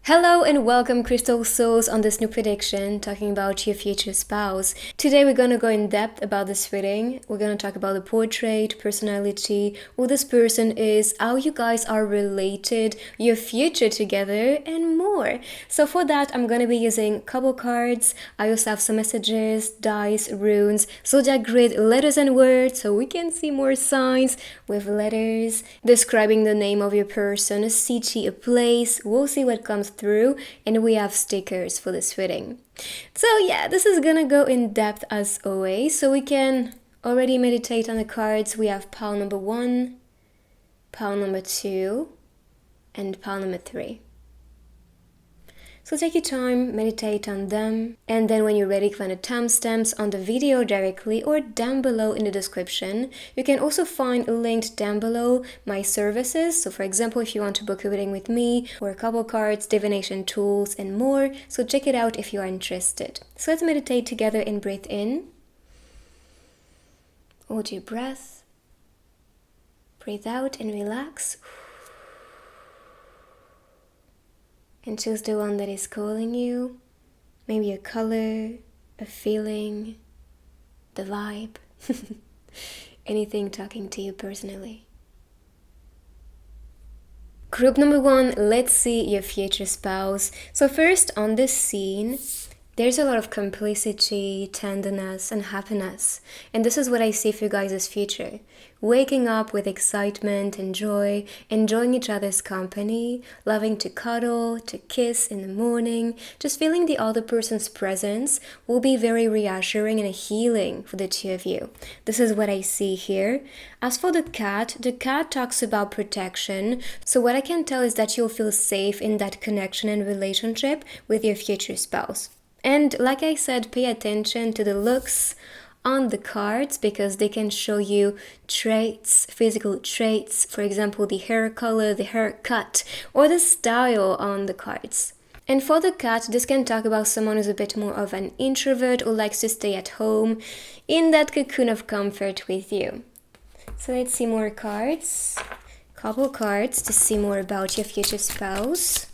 Hello and welcome, Crystal Souls, on this new prediction talking about your future spouse. Today we're going to go in depth about this reading. We're going to talk about the portrait, personality, who this person is, how you guys are related, your future together, and more. So for that, I'm going to be using couple cards. I also have some messages, dice, runes, zodiac grid, letters and words, so we can see more signs with letters describing the name of your person, a city, a place. We'll see what comes through, and we have stickers for this reading. So yeah, this is gonna go in depth as always, so we can already meditate on the cards. We have pile number 1, pile number 2, and pile number 3. So take your time, meditate on them, and then when you're ready, find the timestamps on the video directly or down below in the description. You can also find linked down below my services. So for example, if you want to book a reading with me or a couple cards, divination tools, and more. So check it out if you are interested. So let's meditate together and breathe in. Hold your breath. Breathe out and relax. And choose the one that is calling you. Maybe a color, a feeling, the vibe. Anything talking to you personally. Group number 1, let's see your future spouse. So first, on this scene, there's a lot of complicity, tenderness, and happiness. And this is what I see for you guys' future. Waking up with excitement and joy, enjoying each other's company, loving to cuddle, to kiss in the morning, just feeling the other person's presence will be very reassuring and healing for the two of you. This is what I see here. As for the cat talks about protection. So what I can tell is that you'll feel safe in that connection and relationship with your future spouse. And like I said, pay attention to the looks on the cards because they can show you traits, physical traits, for example, the hair color, the haircut, or the style on the cards. And for the cat, this can talk about someone who's a bit more of an introvert or likes to stay at home in that cocoon of comfort with you. So let's see more cards, couple cards to see more about your future spouse.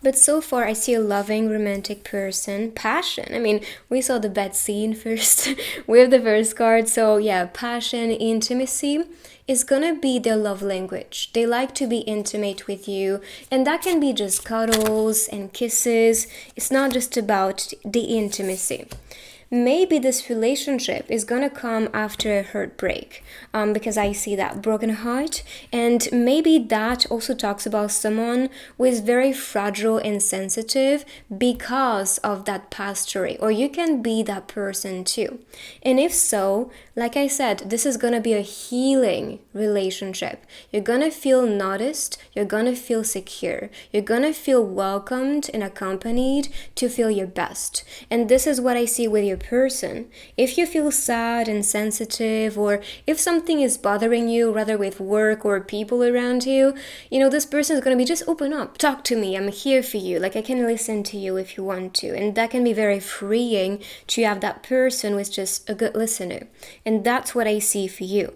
But so far, I see a loving, romantic person. Passion. I mean, we saw the bed scene first with the first card. So yeah, passion, intimacy is gonna be their love language. They like to be intimate with you. And that can be just cuddles and kisses. It's not just about the intimacy. Maybe this relationship is gonna come after a heartbreak because I see that broken heart, and maybe that also talks about someone who is very fragile and sensitive because of that past story, or you can be that person too. And if so, like I said, this is gonna be a healing relationship. You're gonna feel noticed, you're gonna feel secure, you're gonna feel welcomed and accompanied to feel your best. And this is what I see with your person. If you feel sad and sensitive, or if something is bothering you, rather with work or people around you, this person is going to be just open up, talk to me, I'm here for you, like I can listen to you if you want to. And that can be very freeing to have that person who is just a good listener. And that's what I see for you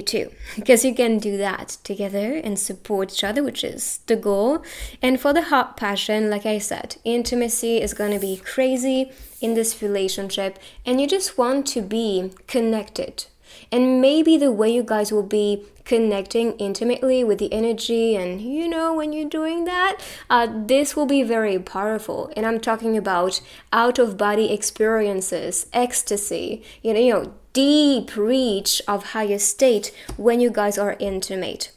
too, because you can do that together and support each other, which is the goal. And for the hot passion, like I said, intimacy is going to be crazy in this relationship, and you just want to be connected. And maybe the way you guys will be connecting intimately with the energy, and when you're doing that, this will be very powerful. And I'm talking about out-of-body experiences, ecstasy, deep reach of higher state when you guys are intimate.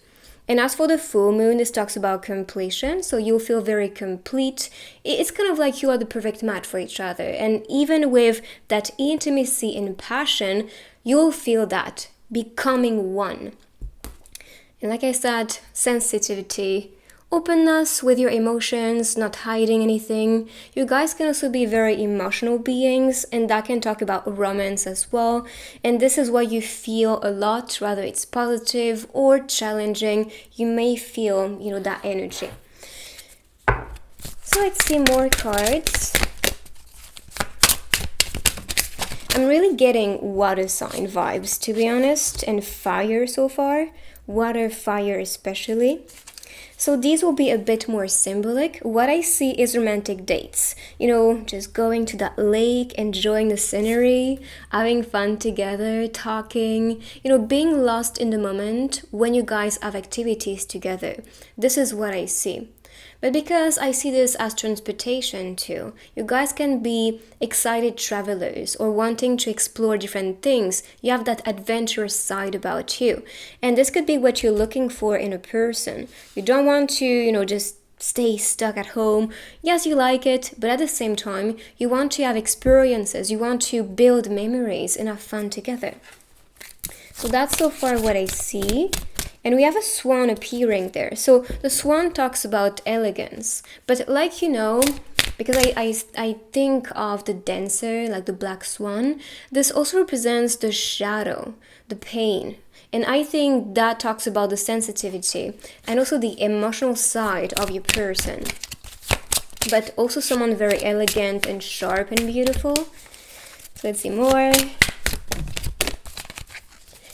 And as for the full moon, this talks about completion, so you'll feel very complete. It's kind of like you are the perfect match for each other. And even with that intimacy and passion, you'll feel that becoming one. And like I said, sensitivity, openness with your emotions, not hiding anything. You guys can also be very emotional beings, and that can talk about romance as well. And this is what you feel a lot, whether it's positive or challenging. You may feel, that energy. So let's see more cards. I'm really getting water sign vibes, to be honest, and fire so far. Water, fire especially. So these will be a bit more symbolic. What I see is romantic dates. You know, just going to that lake, enjoying the scenery, having fun together, talking, you know, being lost in the moment when you guys have activities together. This is what I see. But because I see this as transportation too, you guys can be excited travelers or wanting to explore different things. You have that adventurous side about you. And this could be what you're looking for in a person. You don't want to, you know, just stay stuck at home. Yes, you like it, but at the same time, you want to have experiences. You want to build memories and have fun together. So that's so far what I see. And we have a swan appearing there. So the swan talks about elegance. But like you know, because I think of the dancer, like the black swan, this also represents the shadow, the pain. And I think that talks about the sensitivity and also the emotional side of your person. But also someone very elegant and sharp and beautiful. So let's see more.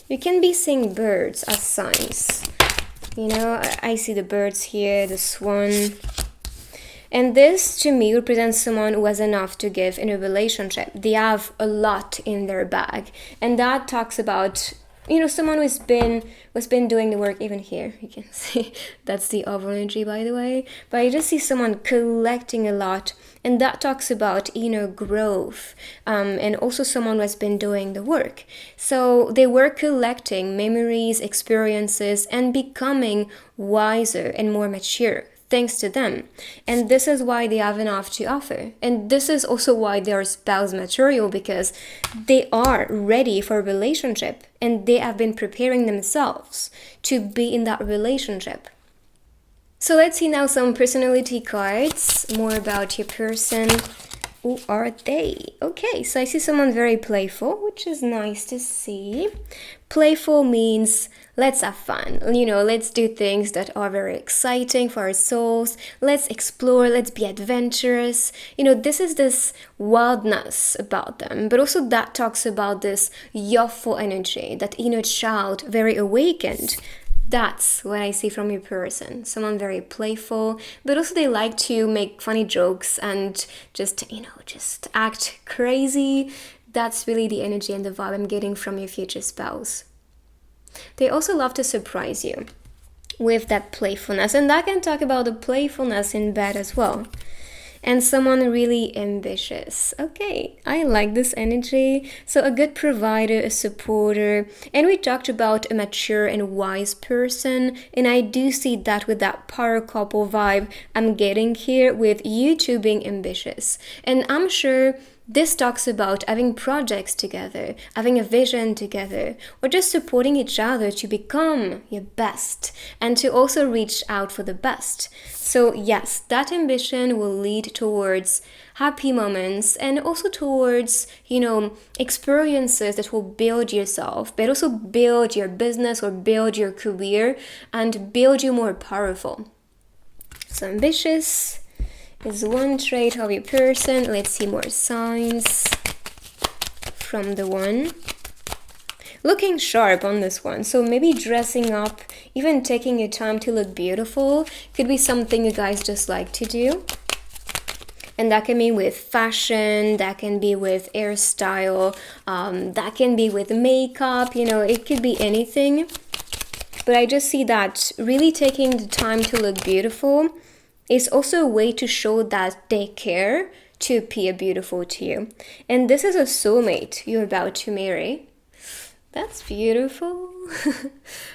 You can be seeing birds as signs. You know, I see the birds here, the swan. And this, to me, represents someone who has enough to give in a relationship. They have a lot in their bag. And that talks about, you know, someone who's been doing the work. Even here, you can see that's the oval energy, by the way. But I just see someone collecting a lot, and that talks about inner growth, and also someone who has been doing the work. So they were collecting memories, experiences, and becoming wiser and more mature, thanks to them. And this is why they have enough to offer. And this is also why they are spouse material, because they are ready for a relationship and they have been preparing themselves to be in that relationship. So let's see now some personality cards, more about your person. Who are they? Okay, so I see someone very playful, which is nice to see. Playful means let's have fun, you know, let's do things that are very exciting for our souls. Let's explore, let's be adventurous. You know, this is this wildness about them, but also that talks about this youthful energy, that inner child, very awakened. That's what I see from your person. Someone very playful, but also they like to make funny jokes and just, you know, just act crazy. That's really the energy and the vibe I'm getting from your future spouse. They also love to surprise you with that playfulness, and that can talk about the playfulness in bed as well. And someone really ambitious. Okay, I like this energy. So a good provider, a supporter. And we talked about a mature and wise person. And I do see that with that power couple vibe I'm getting here with you two being ambitious. And I'm sure this talks about having projects together, having a vision together, or just supporting each other to become your best and to also reach out for the best. So yes, that ambition will lead towards happy moments and also towards, you know, experiences that will build yourself, but also build your business or build your career and build you more powerful. So ambitious is one trait of your person. Let's see more signs from the one. Looking sharp on this one, so maybe dressing up, even taking your time to look beautiful could be something you guys just like to do. And that can be with fashion, that can be with hairstyle, that can be with makeup, you know, it could be anything. But I just see that really taking the time to look beautiful is also a way to show that they care to appear beautiful to you. And this is a soulmate you're about to marry. That's beautiful.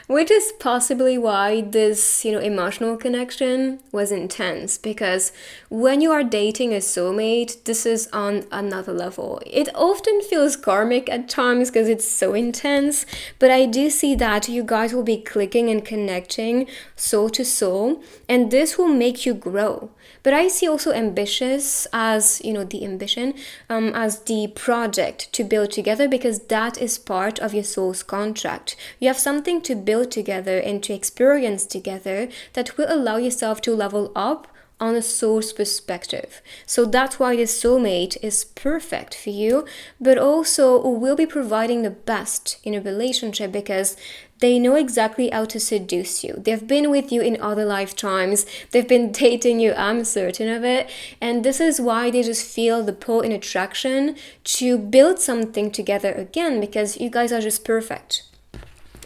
Which is possibly why this, you know, emotional connection was intense, because when you are dating a soulmate, this is on another level. It often feels karmic at times because it's so intense, but I do see that you guys will be clicking and connecting soul to soul, and this will make you grow. But I see also ambitious as, you know, the ambition, as the project to build together, because that is part of your soul's contract. You have something to build together and to experience together that will allow yourself to level up on a soul's perspective. So that's why this soulmate is perfect for you, but also will be providing the best in a relationship, because They know exactly how to seduce you. They've been with you in other lifetimes. They've been dating you, I'm certain of it. And this is why they just feel the pull and attraction to build something together again, because you guys are just perfect.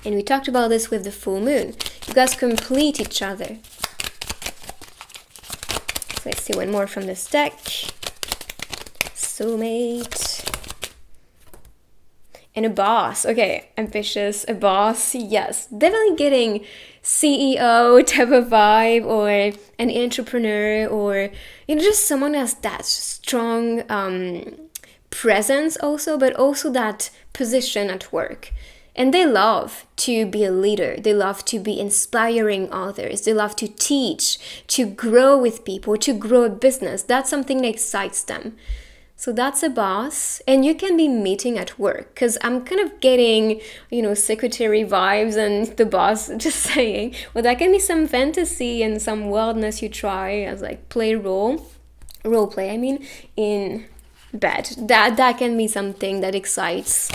And we talked about this with the full moon. You guys complete each other. So let's see one more from this deck. Soulmate. And a boss. Okay, ambitious, a boss. Yes, definitely getting CEO type of vibe, or an entrepreneur, or just someone who has that strong presence also, but also that position at work. And they love to be a leader. They love to be inspiring others. They love to teach, to grow with people, to grow a business. That's something that excites them. So that's a boss, and you can be meeting at work, because I'm kind of getting, secretary vibes and the boss, just saying. Well, that can be some fantasy and some wildness you try as like role play, in bed. That can be something that excites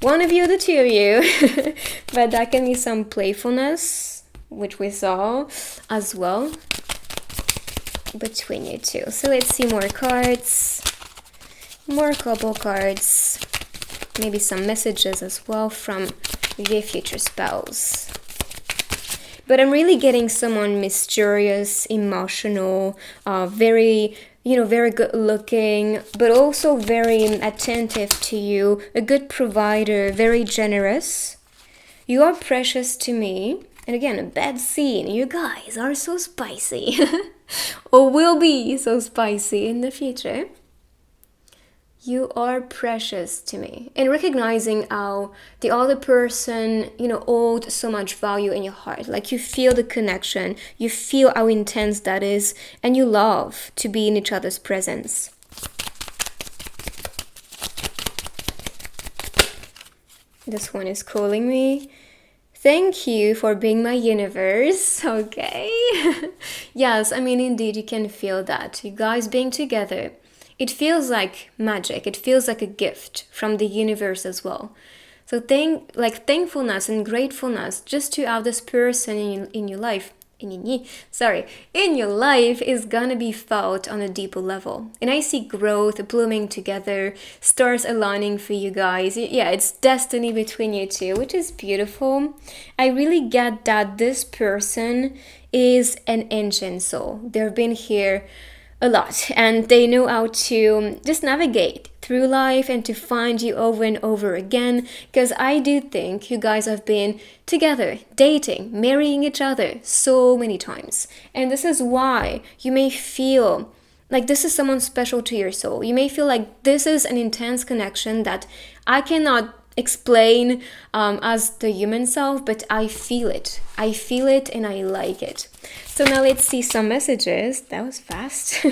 one of you, the two of you, but that can be some playfulness, which we saw as well between you two. So let's see more cards. More couple cards, maybe some messages as well from your future spouse. But I'm really getting someone mysterious, emotional, very, very good looking, but also very attentive to you, a good provider, very generous. You are precious to me. And again, a bad scene. You guys are so spicy, or will be so spicy in the future. You are precious to me. And recognizing how the other person, holds so much value in your heart. Like you feel the connection, you feel how intense that is, and you love to be in each other's presence. This one is calling me. Thank you for being my universe. Okay. Yes, indeed, you can feel that. You guys being together. It feels like magic. It feels like a gift from the universe as well. So thankfulness and gratefulness just to have this person in your life, in your life is gonna be felt on a deeper level. And I see growth blooming together, stars aligning for you guys. Yeah, it's destiny between you two, which is beautiful. I really get that this person is an ancient soul. They've been here a lot, and they know how to just navigate through life and to find you over and over again, because I do think you guys have been together, dating, marrying each other so many times. And this is why you may feel like this is someone special to your soul. You may feel like this is an intense connection that I cannot explain as the human self, but I feel it. I feel it and I like it. So now let's see some messages. That was fast.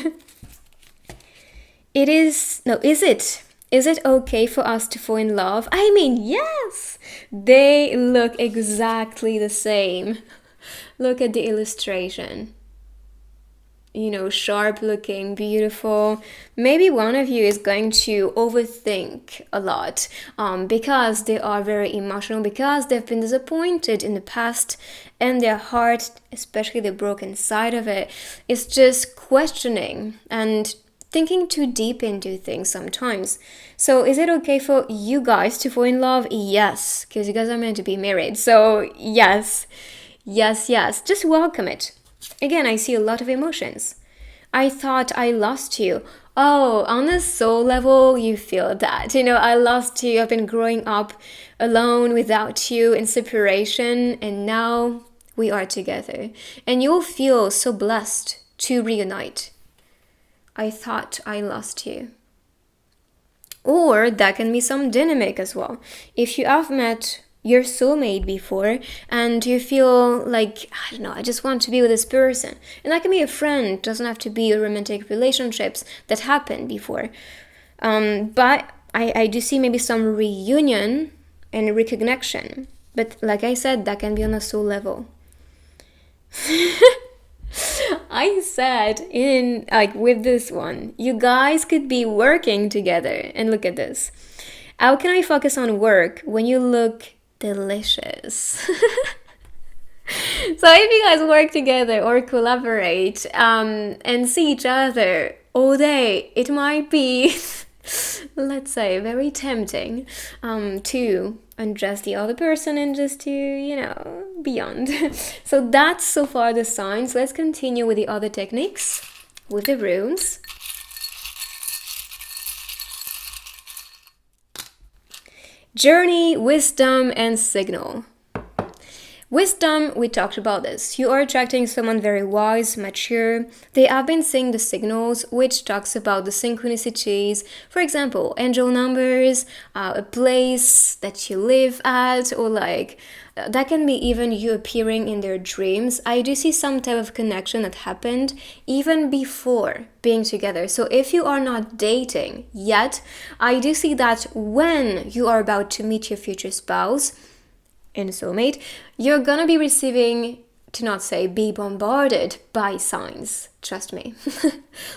Is it okay for us to fall in love? Yes! They look exactly the same. Look at the illustration. Sharp looking, beautiful. Maybe one of you is going to overthink a lot because they are very emotional, because they've been disappointed in the past, and their heart, especially the broken side of it, is just questioning and thinking too deep into things sometimes. So is it okay for you guys to fall in love? Yes, because you guys are meant to be married. So yes. Just welcome it. Again, I see a lot of emotions. I thought I lost you. Oh, on a soul level, you feel that. I lost you. I've been growing up alone without you in separation, and now we are together. And you'll feel so blessed to reunite. I thought I lost you. Or that can be some dynamic as well. If you have met your soulmate before and you feel like, I just want to be with this person. And that can be a friend, it doesn't have to be romantic relationships that happened before. But I do see maybe some reunion and reconnection. But like I said, that can be on a soul level. I said with this one, you guys could be working together. And look at this. How can I focus on work when you look delicious. So if you guys work together or collaborate and see each other all day, it might be, let's say, very tempting to undress the other person and just to, beyond. So that's so far the signs. Let's continue with the other techniques, with the runes. Journey, wisdom, and signal. Wisdom, we talked about this. You are attracting someone very wise, mature. They have been seeing the signals, which talks about the synchronicities. For example, angel numbers, a place that you live at, or that can be even you appearing in their dreams. I do see some type of connection that happened even before being together. So if you are not dating yet, I do see that when you are about to meet your future spouse, in soulmate, you're gonna be receiving, to not say be bombarded by signs. Trust me.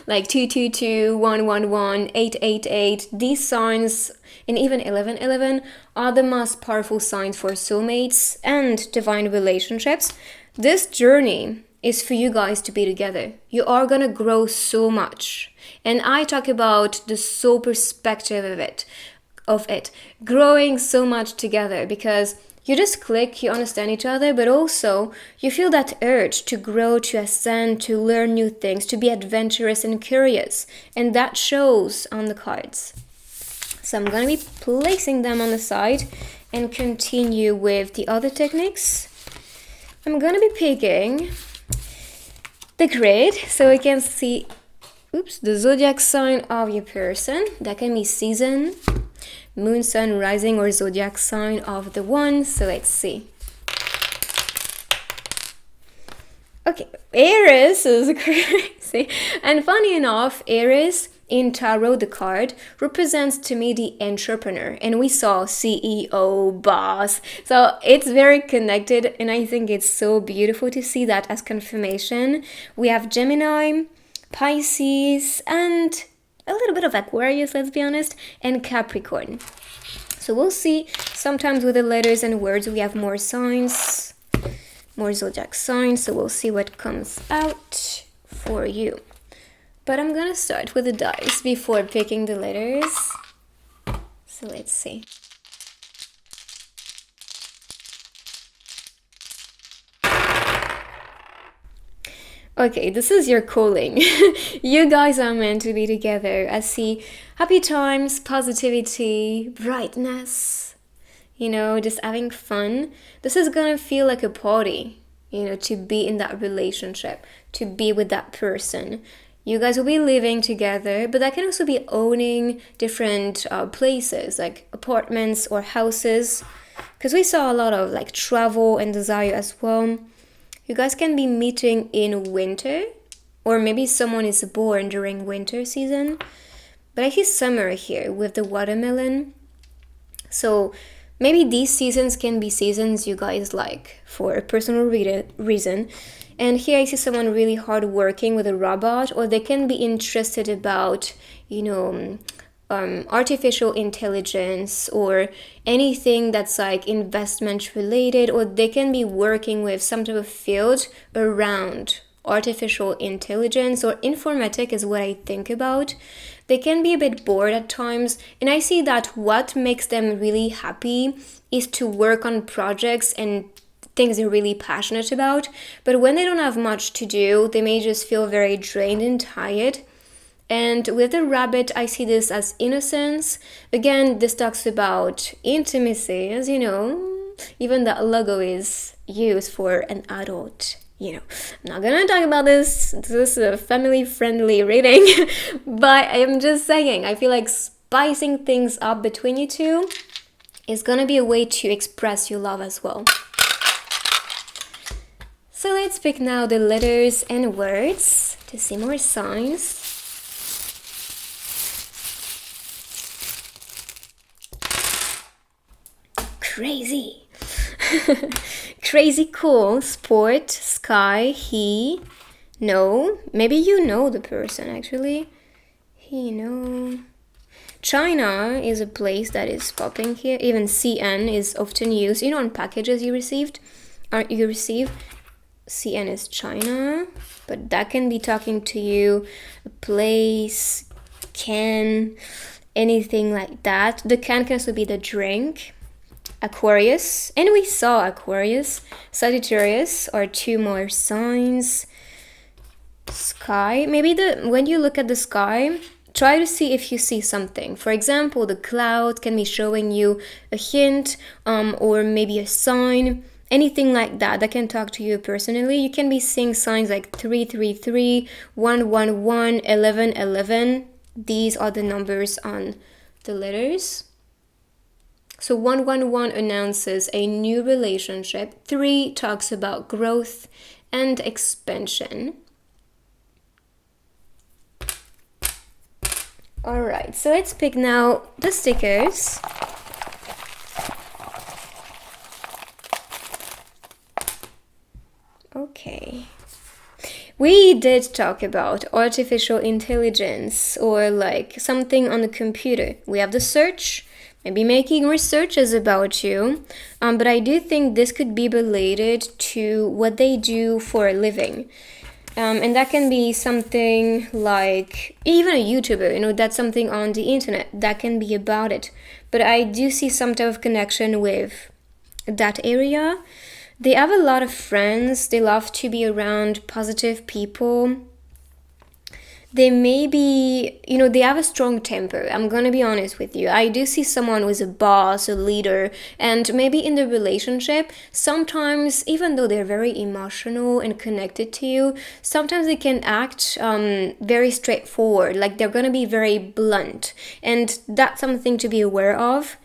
Like 222, 111, 888. These signs, and even 1111, are the most powerful signs for soulmates and divine relationships. This journey is for you guys to be together. You are gonna grow so much. And I talk about the soul perspective of it, growing so much together, because you just click, you understand each other, but also you feel that urge to grow, to ascend, to learn new things, to be adventurous and curious. And that shows on the cards. So I'm going to be placing them on the side and continue with the other techniques. I'm going to be picking the grid so we can see the zodiac sign of your person. That can be season, moon, sun, rising, or zodiac sign of the one. So let's see. Okay, Aries is crazy. And funny enough, Aries in tarot, the card, represents to me the entrepreneur. And we saw CEO, boss. So it's very connected. And I think it's so beautiful to see that as confirmation. We have Gemini, Pisces, and a little bit of Aquarius, let's be honest, and Capricorn. So we'll see. Sometimes with the letters and words we have more signs, more zodiac signs, so we'll see what comes out for you. But I'm gonna start with the dice before picking the letters. So let's see. Okay, this is your calling. You guys are meant to be together. I see happy times, positivity, brightness, just having fun. This is gonna feel like a party, to be in that relationship, to be with that person. You guys will be living together, but that can also be owning different places, like apartments or houses, because we saw a lot of travel and desire as well. You guys can be meeting in winter, or maybe someone is born during winter season. But I see summer here with the watermelon. So maybe these seasons can be seasons you guys like for a personal reason. And here I see someone really hardworking with a robot, or they can be interested about, artificial intelligence or anything that's investment related, or they can be working with some type of field around artificial intelligence or informatic is what I think about. They can be a bit bored at times, and I see that what makes them really happy is to work on projects and things they're really passionate about. But when they don't have much to do, they may just feel very drained and tired. And with the rabbit, I see this as innocence. Again, this talks about intimacy, as you know. Even that logo is used for an adult. I'm not gonna talk about this. This is a family-friendly reading. But I'm just saying, I feel like spicing things up between you two is gonna be a way to express your love as well. So let's pick now the letters and words to see more signs. Crazy. Crazy cool. Sport, sky, he, no. Maybe you know the person actually. He, no. China is a place that is popping here. Even CN is often used, on packages you receive. CN is China, but that can be talking to you, a place, can, anything like that. The can also be the drink. Aquarius, and we saw Aquarius. Sagittarius are two more signs. Sky, maybe when you look at the sky, try to see if you see something. For example, the cloud can be showing you a hint, or maybe a sign, anything like that can talk to you personally. You can be seeing signs like 333, 111, 1111. These are the numbers on the letters. So 111 announces a new relationship. 3 talks about growth and expansion. Alright, so let's pick now the stickers. Okay. We did talk about artificial intelligence, or like something on the computer. We have the search, maybe making researches about you, but I do think this could be related to what they do for a living. And that can be something like even a YouTuber, that's something on the internet. That can be about it. But I do see some type of connection with that area. They have a lot of friends. They love to be around positive people. They may be, they have a strong temper. I'm gonna be honest with you. I do see someone who is a boss, a leader, and maybe in the relationship, sometimes, even though they're very emotional and connected to you, sometimes they can act very straightforward, like they're gonna be very blunt. And that's something to be aware of.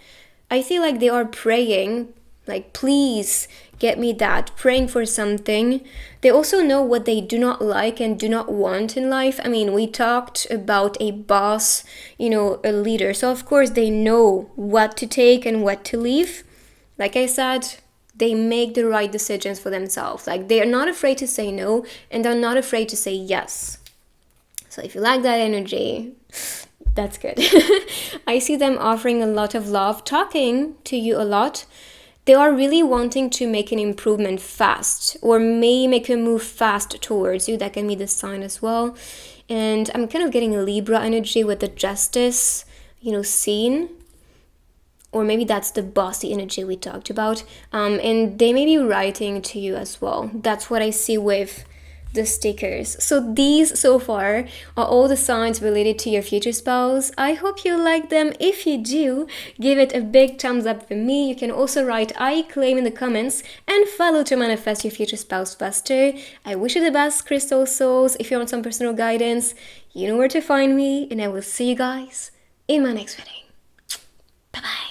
I feel like they are praying, like, please get me that, praying for something. They also know what they do not like and do not want in life. I mean, we talked about a boss, a leader. So of course they know what to take and what to leave. Like I said, they make the right decisions for themselves. Like, they are not afraid to say no, and they're not afraid to say yes. So if you like that energy, that's good. I see them offering a lot of love, talking to you a lot. They are really wanting to make an improvement fast, or may make a move fast towards you. That can be the sign as well. And I'm kind of getting a Libra energy with the justice, scene. Or maybe that's the bossy energy we talked about. And they may be writing to you as well. That's what I see with the stickers. So these so far are all the signs related to your future spouse. I hope you like them. If you do, give it a big thumbs up for me. You can also write I claim in the comments and follow to manifest your future spouse faster. I wish you the best, crystal souls. If you want some personal guidance, you know where to find me, and I will see you guys in my next reading. Bye-bye.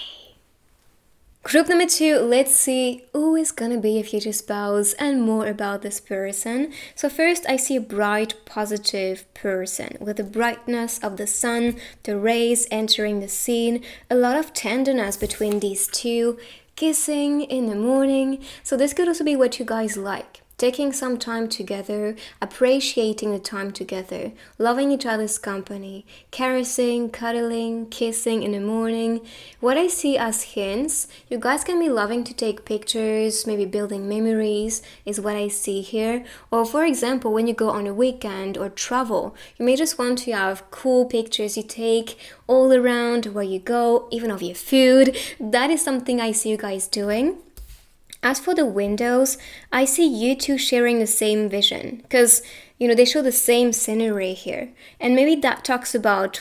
Group number 2, let's see who is gonna be your future spouse and more about this person. So first, I see a bright, positive person with the brightness of the sun, the rays entering the scene, a lot of tenderness between these two, kissing in the morning. So this could also be what you guys like. Taking some time together, appreciating the time together, loving each other's company, caressing, cuddling, kissing in the morning. What I see as hints, you guys can be loving to take pictures, maybe building memories, is what I see here. Or for example, when you go on a weekend or travel, you may just want to have cool pictures you take all around where you go, even of your food. That is something I see you guys doing. As for the windows, I see you two sharing the same vision, because, they show the same scenery here. And maybe that talks about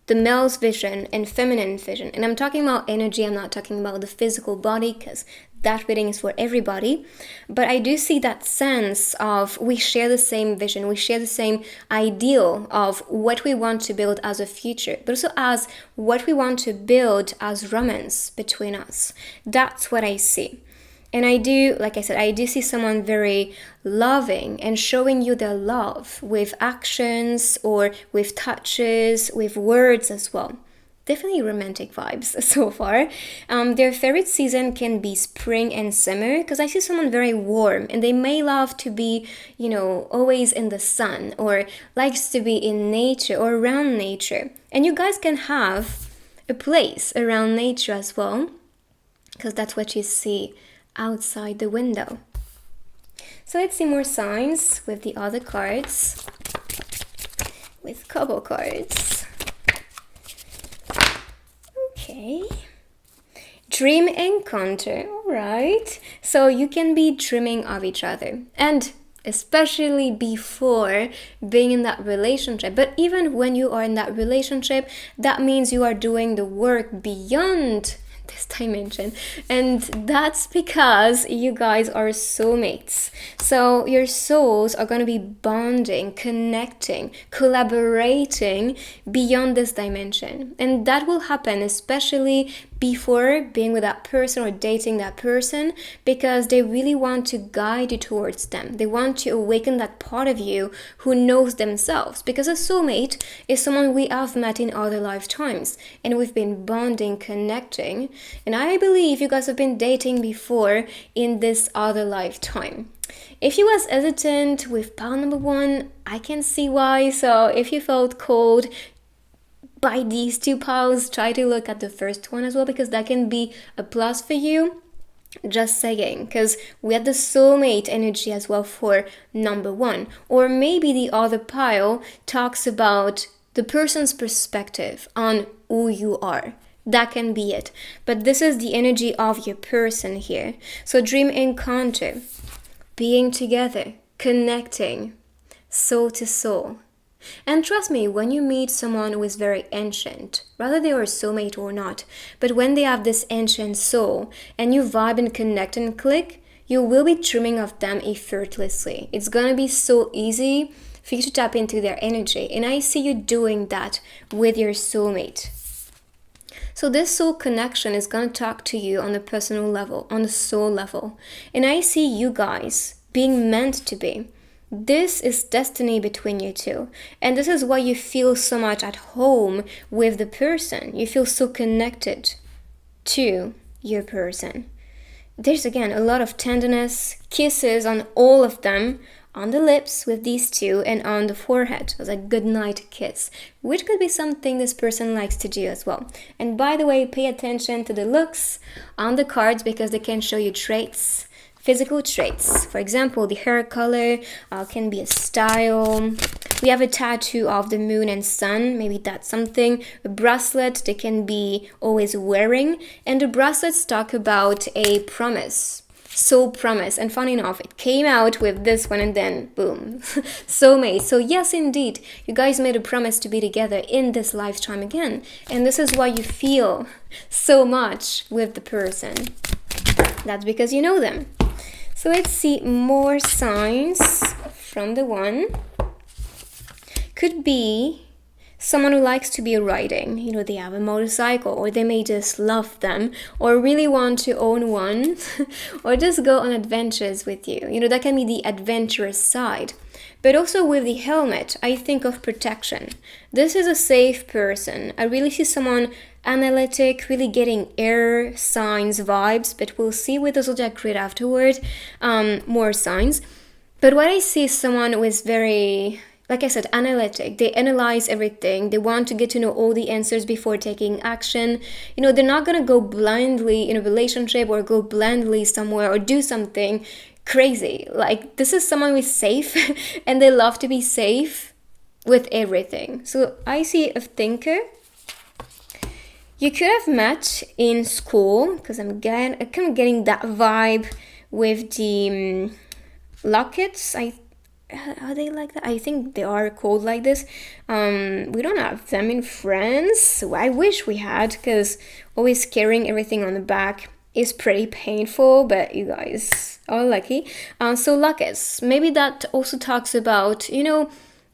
the male's vision and feminine vision. And I'm talking about energy, I'm not talking about the physical body, because that reading is for everybody. But I do see that sense of we share the same vision, we share the same ideal of what we want to build as a future, but also as what we want to build as romance between us. That's what I see. And I do, like I said, I do see someone very loving and showing you their love with actions or with touches, with words as well. definitely romantic vibes so far. Their favorite season can be spring and summer, because I see someone very warm and they may love to be, always in the sun, or likes to be in nature or around nature. And you guys can have a place around nature as well, because that's what you see outside the window. So let's see more signs with the other cards, with couple cards. Okay. Dream encounter. All right. So you can be dreaming of each other, and especially before being in that relationship. But even when you are in that relationship, that means you are doing the work beyond this dimension, and that's because you guys are soulmates. So your souls are going to be bonding, connecting, collaborating beyond this dimension, and that will happen especially before being with that person or dating that person, because they really want to guide you towards them. They want to awaken that part of you who knows themselves, because a soulmate is someone we have met in other lifetimes and we've been bonding, connecting, and I believe you guys have been dating before in this other lifetime. If you was hesitant with pile number 1, I can see why. So if you felt cold by these 2 piles, try to look at the first one as well, because that can be a plus for you. Just saying, because we had the soulmate energy as well for number 1. Or maybe the other pile talks about the person's perspective on who you are. That can be it. But this is the energy of your person here. So dream encounter, being together, connecting, soul to soul. And trust me, when you meet someone who is very ancient, whether they are a soulmate or not, but when they have this ancient soul and you vibe and connect and click, you will be dreaming of them effortlessly. It's gonna be so easy for you to tap into their energy. And I see you doing that with your soulmate. So this soul connection is going to talk to you on a personal level, on the soul level. And I see you guys being meant to be. This is destiny between you two. And this is why you feel so much at home with the person. You feel so connected to your person. There's again a lot of tenderness, kisses on all of them, on the lips with these 2, and on the forehead as a goodnight kiss, which could be something this person likes to do as well. And by the way, pay attention to the looks on the cards, because they can show you traits, physical traits. For example, the hair color can be a style. We have a tattoo of the moon and sun, maybe that's something. A bracelet they can be always wearing, and the bracelets talk about a promise. Soul promise. And funny enough, it came out with this one, and then boom, soulmate. So yes, indeed, you guys made a promise to be together in this lifetime again, and this is why you feel so much with the person. That's because you know them. So let's see more signs from the one. Could be someone who likes to be riding, they have a motorcycle, or they may just love them, or really want to own one, or just go on adventures with you. That can be the adventurous side. But also with the helmet, I think of protection. This is a safe person. I really see someone analytic, really getting air signs vibes, but we'll see with the zodiac grid afterward, more signs. But what I see is someone who is very, like I said, analytic. They analyze everything. They want to get to know all the answers before taking action. They're not going to go blindly in a relationship or go blindly somewhere or do something crazy. Like, this is someone who's safe and they love to be safe with everything. So I see a thinker. You could have met in school, because I'm kind of getting that vibe with the lockets. Are they like that? I think they are called like this. We don't have them in France. I wish we had, because always carrying everything on the back is pretty painful, but you guys are lucky. So lockets, maybe that also talks about,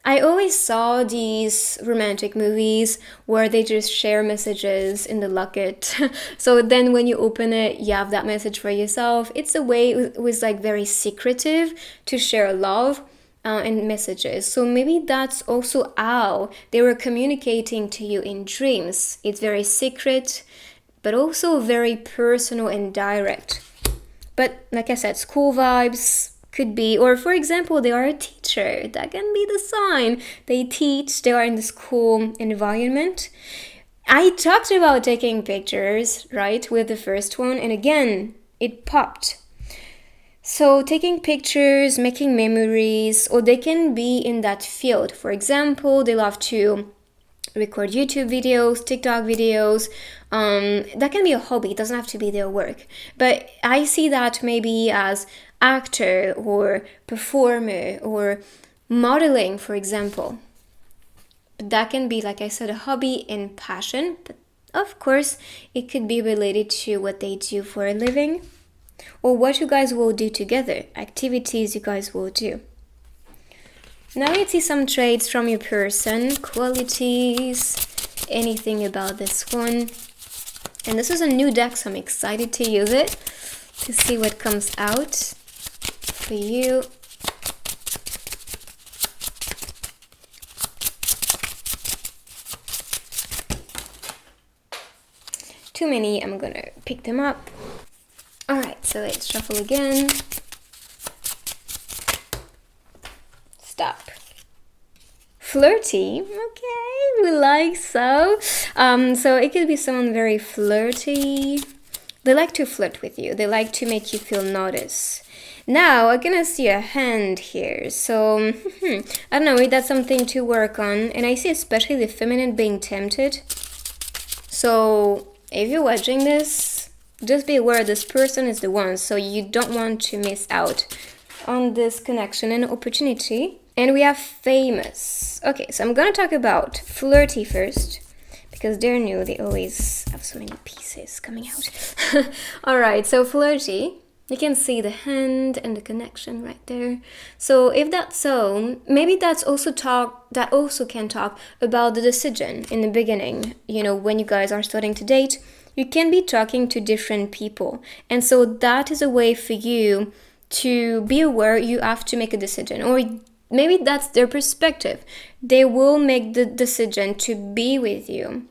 I always saw these romantic movies where they just share messages in the locket. So then when you open it, you have that message for yourself. It's a way, it was like very secretive to share love. and messages. So maybe that's also how they were communicating to you in dreams. It's very secret, but also very personal and direct. But like I said, school vibes could be, or for example, they are a teacher. That can be the sign. They teach, they are in the school environment. I talked about taking pictures, right, with the first one, and again, it popped. So taking pictures, making memories, or they can be in that field. For example, they love to record YouTube videos, TikTok videos. That can be a hobby. It doesn't have to be their work. But I see that maybe as actor or performer or modeling, for example. But that can be, like I said, a hobby and passion. But of course, it could be related to what they do for a living or what you guys will do together, activities you guys will do. Now let's see some traits from your person, qualities, anything about this one. And this is a new deck, so I'm excited to use it to see what comes out for you. Too many, I'm gonna pick them up. Alright, so let's shuffle again. Stop. Flirty, okay, we like so. So it could be someone very flirty. They like to flirt with you. They like to make you feel noticed. Now, I'm gonna see a hand here. So, I don't know, maybe that's something to work on. And I see especially the feminine being tempted. So, if you're watching this, just be aware this person is the one, so you don't want to miss out on this connection and opportunity. And we have famous. Okay, so I'm gonna talk about flirty first, because they're new, they always have so many pieces coming out. Alright, so flirty. You can see the hand and the connection right there. So if that's so, maybe that also can talk about the decision in the beginning. You know, when you guys are starting to date, you can be talking to different people. And so that is a way for you to be aware you have to make a decision. Or maybe that's their perspective. They will make the decision to be with you.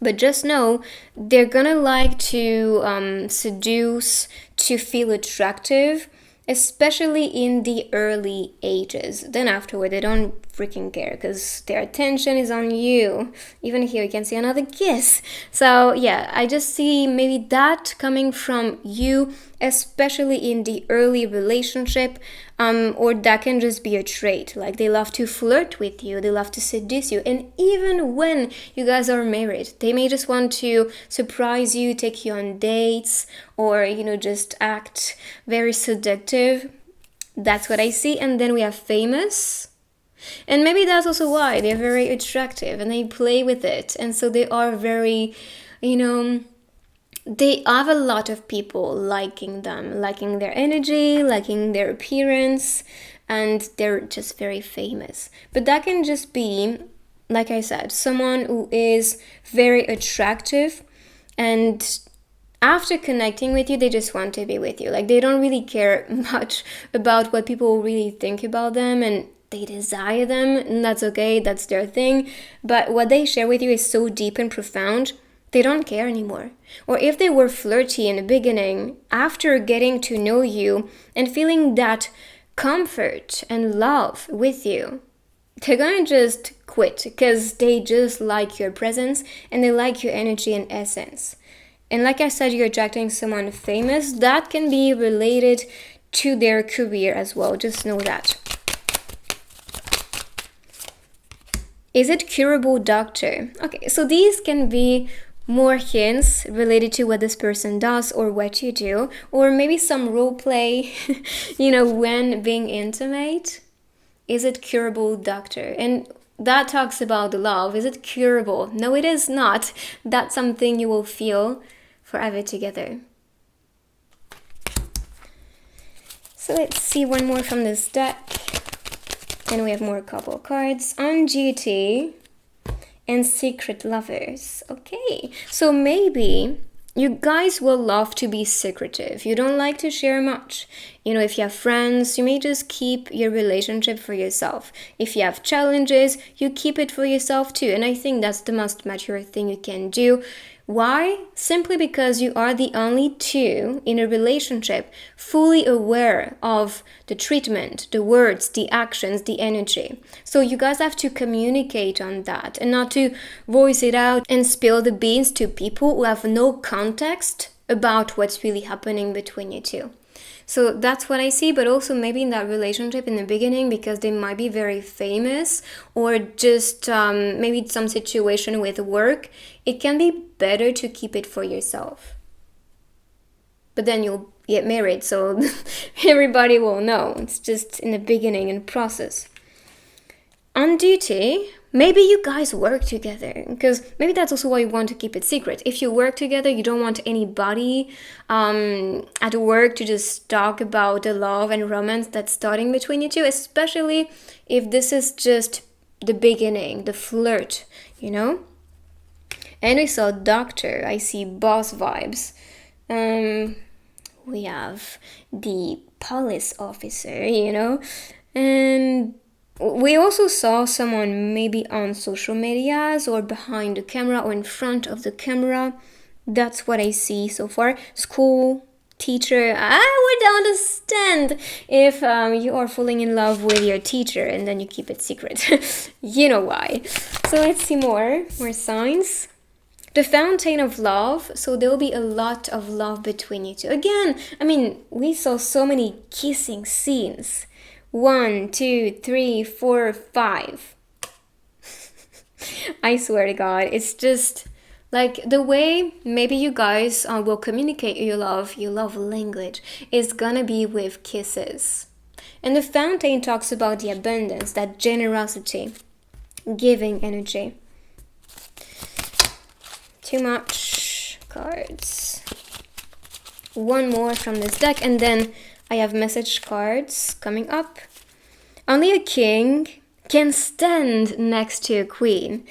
But just know they're gonna like to seduce, to feel attractive, especially in the early ages. Then afterward, they don't freaking care because their attention is on you. Even here, you can see another kiss. So yeah, I just see maybe that coming from you, especially in the early relationship, or that can just be a trait. Like they love to flirt with you, they love to seduce you, and even when you guys are married, they may just want to surprise you, take you on dates, or just act very seductive. That's what I see. And then we have famous. And maybe that's also why they're very attractive and they play with it. And so they are very, they have a lot of people liking them, liking their energy, liking their appearance, and they're just very famous. But that can just be, like I said, someone who is very attractive, and after connecting with you, they just want to be with you. Like they don't really care much about what people really think about them, and they desire them, and that's okay, that's their thing. But what they share with you is so deep and profound, they don't care anymore. Or if they were flirty in the beginning, after getting to know you and feeling that comfort and love with you, they're gonna just quit because they just like your presence and they like your energy and essence. And like I said, you're attracting someone famous. That can be related to their career as well. Just know that. Is it curable doctor? Okay, so these can be more hints related to what this person does or what you do, or maybe some role play, when being intimate. Is it curable doctor? And that talks about love. Is it curable? No, it is not. That's something you will feel forever together. So let's see one more from this deck. And we have more couple cards. On duty and secret lovers. Okay, so maybe You guys will love to be secretive. You don't like to share much. If you have friends, you may just keep your relationship for yourself. If you have challenges, you keep it for yourself too. And I think that's the most mature thing you can do. Why? Simply because you are the only two in a relationship fully aware of the treatment, the words, the actions, the energy. So you guys have to communicate on that and not to voice it out and spill the beans to people who have no context about what's really happening between you two. So that's what I see, but also maybe in that relationship in the beginning, because they might be very famous or just maybe some situation with work, it can be better to keep it for yourself. But then you'll get married, so everybody will know. It's just in the beginning and process. On duty, maybe you guys work together, because maybe that's also why you want to keep it secret. If you work together, you don't want anybody at work to just talk about the love and romance that's starting between you two, especially if this is just the beginning, the flirt, And I saw doctor, I see boss vibes. We have the police officer, and we also saw someone maybe on social medias or behind the camera or in front of the camera. That's what I see so far. School, teacher. I would understand if you are falling in love with your teacher and then you keep it secret. You know why. So let's see more signs. The fountain of love, so there will be a lot of love between you two. Again, we saw so many kissing scenes. 1, 2, 3, 4, 5. I swear to God, it's just like the way maybe you guys will communicate your love language is gonna be with kisses. And the fountain talks about the abundance, that generosity, giving energy. Too much cards. One more from this deck, and then I have message cards coming up. Only a king can stand next to a queen.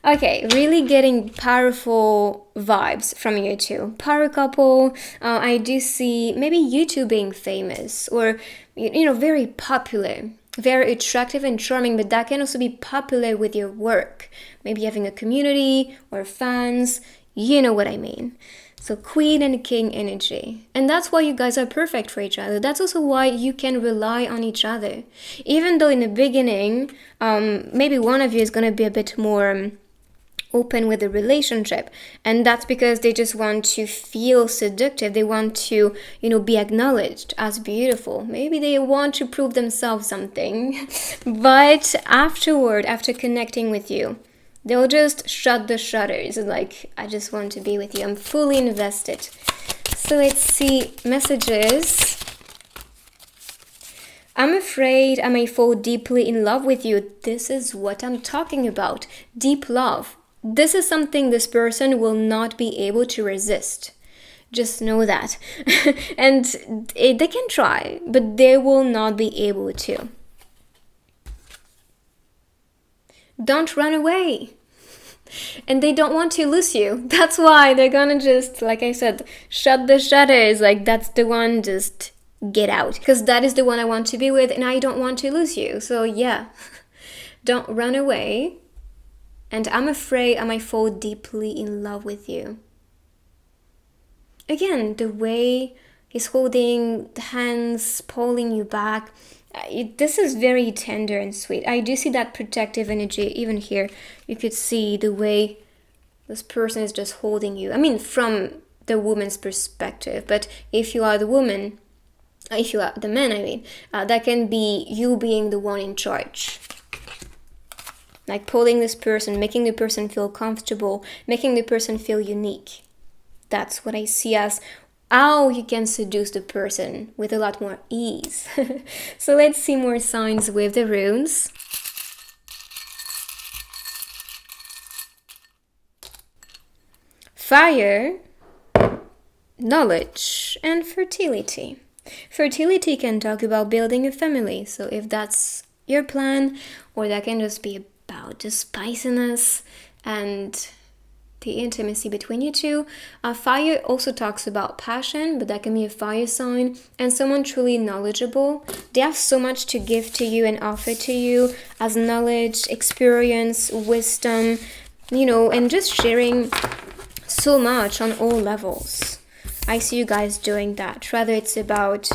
Okay, really getting powerful vibes from you two. Power couple. I do see maybe you two being famous or, very popular. Very attractive and charming, but that can also be popular with your work. Maybe having a community or fans. You know what I mean. So queen and king energy. And that's why you guys are perfect for each other. That's also why you can rely on each other. Even though in the beginning, maybe one of you is going to be a bit more open with the relationship, and that's because they just want to feel seductive. They want to be acknowledged as beautiful. Maybe they want to prove themselves something. But afterward, after connecting with you, they'll just shut the shutters, like, I just want to be with you, I'm fully invested. So let's see messages. I'm afraid I may fall deeply in love with you. This is what I'm talking about. Deep love. This is something this person will not be able to resist. Just know that. And they can try, but they will not be able to. Don't run away. And they don't want to lose you. That's why they're gonna just, like I said, shut the shutters. Like, that's the one, just get out. Because that is the one I want to be with, and I don't want to lose you. So yeah, don't run away. And I'm afraid I might fall deeply in love with you. Again, the way he's holding the hands, pulling you back, this is very tender and sweet. I do see that protective energy. Even here, you could see the way this person is just holding you. From the woman's perspective. But if you are the woman, if you are the man, that can be you being the one in charge. Like pulling this person, making the person feel comfortable, making the person feel unique. That's what I see as how you can seduce the person with a lot more ease. So let's see more signs with the runes. Fire, knowledge, and fertility. Fertility can talk about building a family. So if that's your plan, or that can just be about the spiciness and the intimacy between you two. Fire also talks about passion, but that can be a fire sign, and someone truly knowledgeable. They have so much to give to you and offer to you as knowledge, experience, wisdom, you know, and just sharing so much on all levels. I see you guys doing that. Whether it's about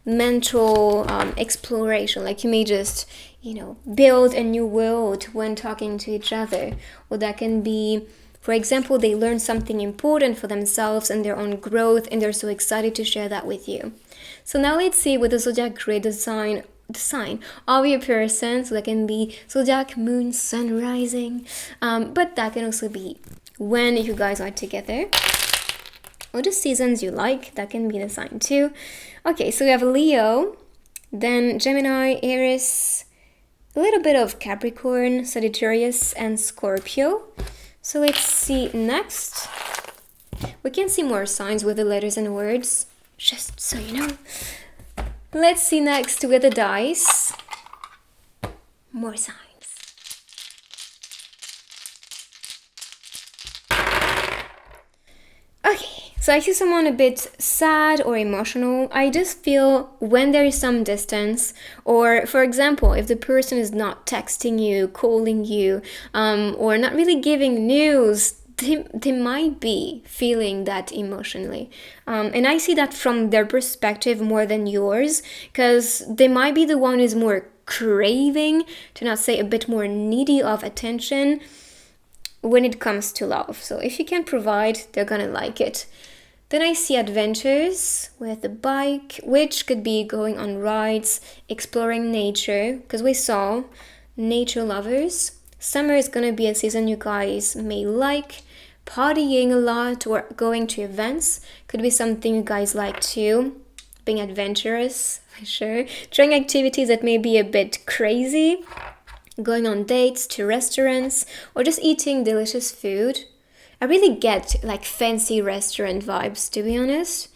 mental exploration, like you may just, you know, build a new world when talking to each other, or that can be, for example, they learn something important for themselves and their own growth, and they're so excited to share that with you. So now let's see with the zodiac grid, the sign of your person. So that can be zodiac, moon, sun, rising, but that can also be when you guys are together, or the seasons you like. That can be the sign too. Okay, so we have Leo, then Gemini, Aries, a little bit of Capricorn, Sagittarius, and Scorpio. So let's see next. We can see more signs with the letters and words, just so you know. Let's see next with the dice. More signs. Okay, so I see someone a bit sad or emotional. I just feel when there is some distance, or for example, if the person is not texting you, calling you, or not really giving news, they might be feeling that emotionally. And I see that from their perspective more than yours, because they might be the one who's more craving, to not say a bit more needy of attention when it comes to love. So if you can provide, they're gonna like it. Then I see adventures with the bike, which could be going on rides, exploring nature, because we saw nature lovers. Summer is gonna be a season you guys may like. Partying a lot or going to events could be something you guys like too. Being adventurous, for sure. Trying activities that may be a bit crazy. Going on dates, to restaurants, or just eating delicious food. I really get like fancy restaurant vibes, to be honest.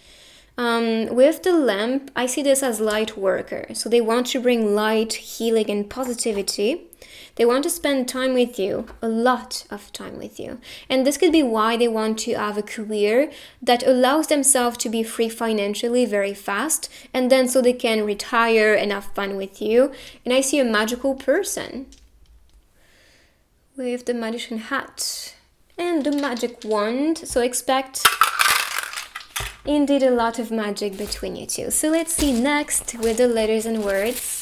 With the lamp, I see this as light worker. So they want to bring light, healing, and positivity. They want to spend time with you, a lot of time with you. And this could be why they want to have a career that allows themselves to be free financially very fast, and then so they can retire and have fun with you. And I see a magical person with the magician hat and the magic wand. So expect indeed a lot of magic between you two. So let's see next with the letters and words.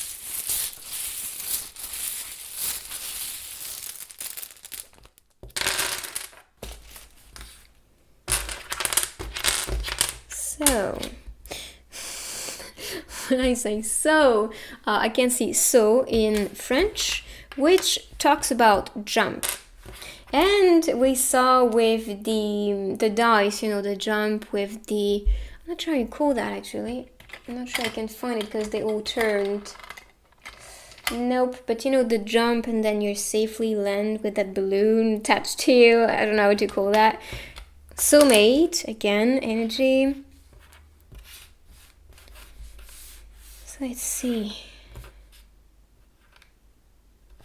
So, when I say so, I can see so in French, which talks about jump. And we saw with the dice, you know, the jump with the, I'm not sure how you call that actually. I'm not sure I can find it because they all turned. Nope, but you know, the jump and then you safely land with that balloon attached to you. I don't know what to call that. Soulmate, again, energy. Let's see.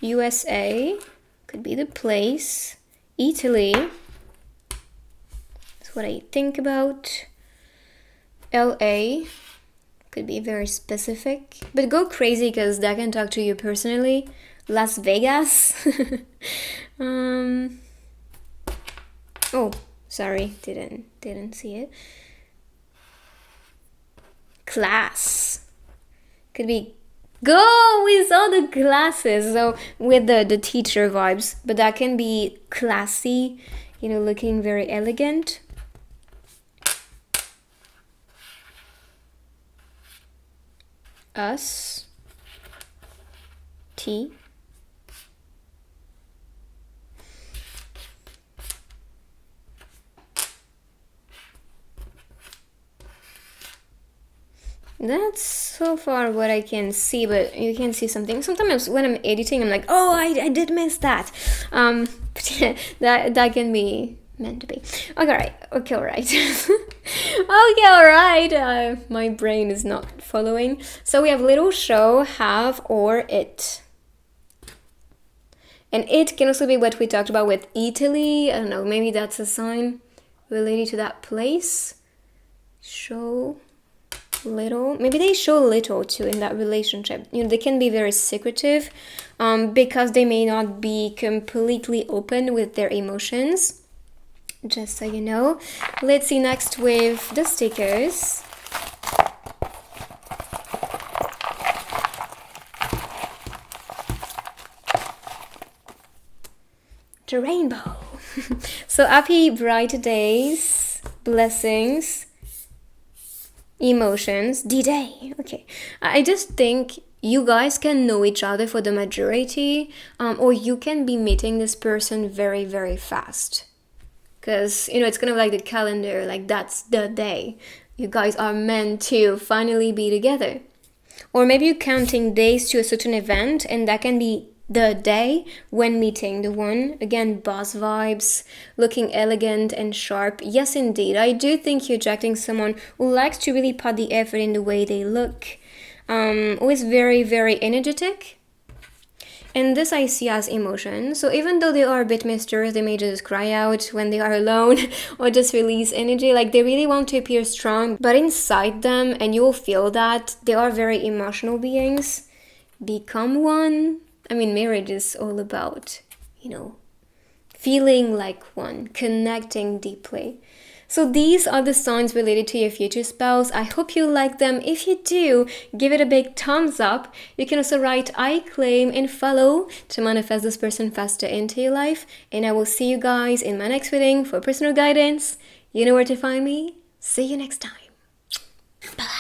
USA could be the place. Italy. That's what I think about. LA could be very specific. But go crazy because that can talk to you personally. Las Vegas. Oh, sorry, didn't see it. Class. Could be go with all the glasses, so with the teacher vibes, but that can be classy, you know, looking very elegant. Us. T. That's so far what I can see, but you can see something. Sometimes when I'm editing, I'm like, oh, I did miss that. But yeah, that can be meant to be. Okay, all right. Okay, all right. My brain is not following. So we have little show, have, or it. And it can also be what we talked about with Italy. I don't know, maybe that's a sign related to that place. Show little. Maybe they show little too in that relationship. They can be very secretive because they may not be completely open with their emotions. Just so you know. Let's see next with the stickers. The rainbow. So happy bright days, blessings, emotions, D-Day. Okay. I just think you guys can know each other for the majority, or you can be meeting this person very, very fast. Because, it's kind of like the calendar, like that's the day. You guys are meant to finally be together. Or maybe you're counting days to a certain event, and that can be the day when meeting the one. Again, boss vibes, looking elegant and sharp. Yes, indeed. I do think you're attracting someone who likes to really put the effort in the way they look. Who is very, very energetic. And this I see as emotion. So even though they are a bit mysterious, they may just cry out when they are alone or just release energy. Like they really want to appear strong, but inside them, and you will feel that, they are very emotional beings. Become one. I mean, marriage is all about, feeling like one, connecting deeply. So these are the signs related to your future spouse. I hope you like them. If you do, give it a big thumbs up. You can also write I claim and follow to manifest this person faster into your life. And I will see you guys in my next reading for personal guidance. You know where to find me. See you next time. Bye.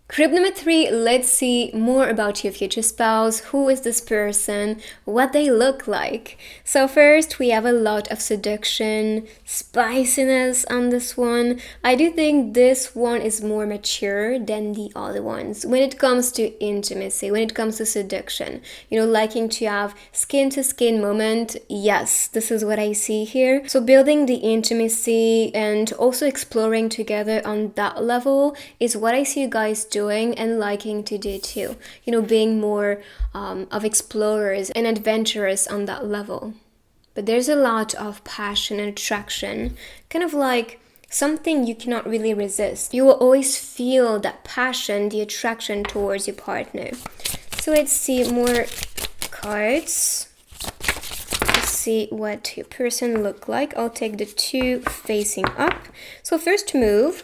Group number 3, let's see more about your future spouse. Who is this person? What they look like? So first, we have a lot of seduction, spiciness on this one. I do think this one is more mature than the other ones. When it comes to intimacy, when it comes to seduction, liking to have skin-to-skin moment. Yes, this is what I see here. So building the intimacy and also exploring together on that level is what I see you guys doing and liking to do too. Being more of explorers and adventurous on that level. But there's a lot of passion and attraction, kind of like something you cannot really resist. You will always feel that passion, the attraction towards your partner. So let's see more cards. Let's see what your person look like. I'll take the 2 facing up. So first move.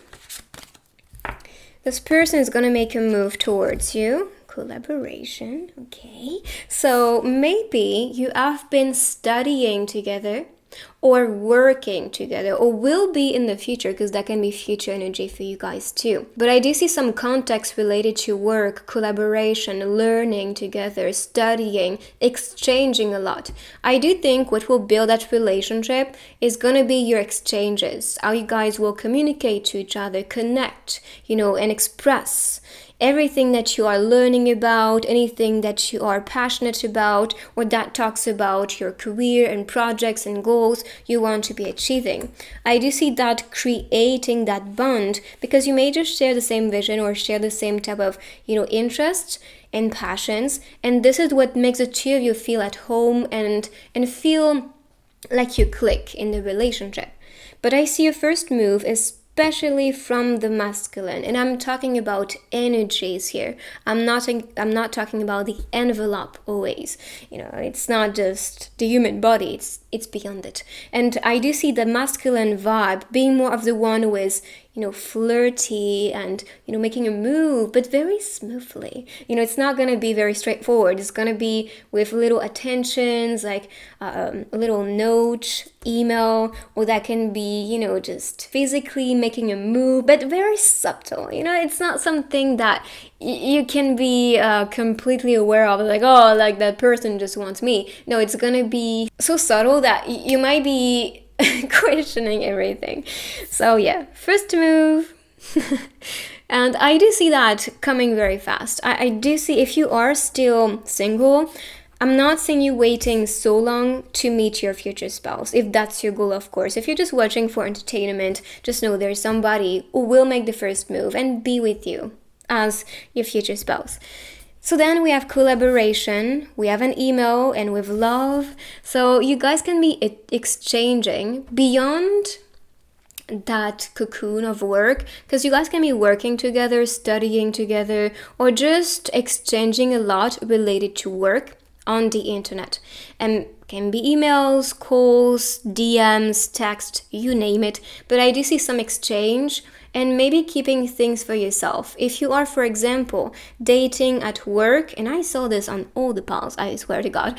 This person is going to make a move towards you. Collaboration. Okay. So maybe you have been studying together or working together, or will be in the future, because that can be future energy for you guys too. But I do see some context related to work, collaboration, learning together, studying, exchanging a lot. I do think what will build that relationship is going to be your exchanges, how you guys will communicate to each other, connect, and express everything that you are learning about, anything that you are passionate about, or that talks about your career and projects and goals you want to be achieving. I do see that creating that bond, because you may just share the same vision or share the same type of, interests and passions. And this is what makes the two of you feel at home and feel like you click in the relationship. But I see your first move is especially from the masculine, and I'm talking about energies here. I'm not talking about the envelope always. It's not just the human body, it's beyond it. And I do see the masculine vibe being more of the one who is flirty and making a move, but very smoothly. It's not going to be very straightforward. It's going to be with little attentions, like a little note, email, or that can be just physically making a move, but very subtle. It's not something that you can be completely aware of, like, oh, like that person just wants me. No, it's gonna be so subtle that you might be questioning everything. So yeah, first move. And I do see that coming very fast. I do see, if you are still single, I'm not saying you waiting so long to meet your future spouse, if that's your goal, of course. If you're just watching for entertainment, just know there's somebody who will make the first move and be with you as your future spouse. So then we have collaboration, we have an email, and with love. So you guys can be exchanging beyond that cocoon of work, because you guys can be working together, studying together, or just exchanging a lot related to work on the internet. And can be emails, calls, DMs, text, you name it. But I do see some exchange and maybe keeping things for yourself. If you are, for example, dating at work, and I saw this on all the pals, I swear to God,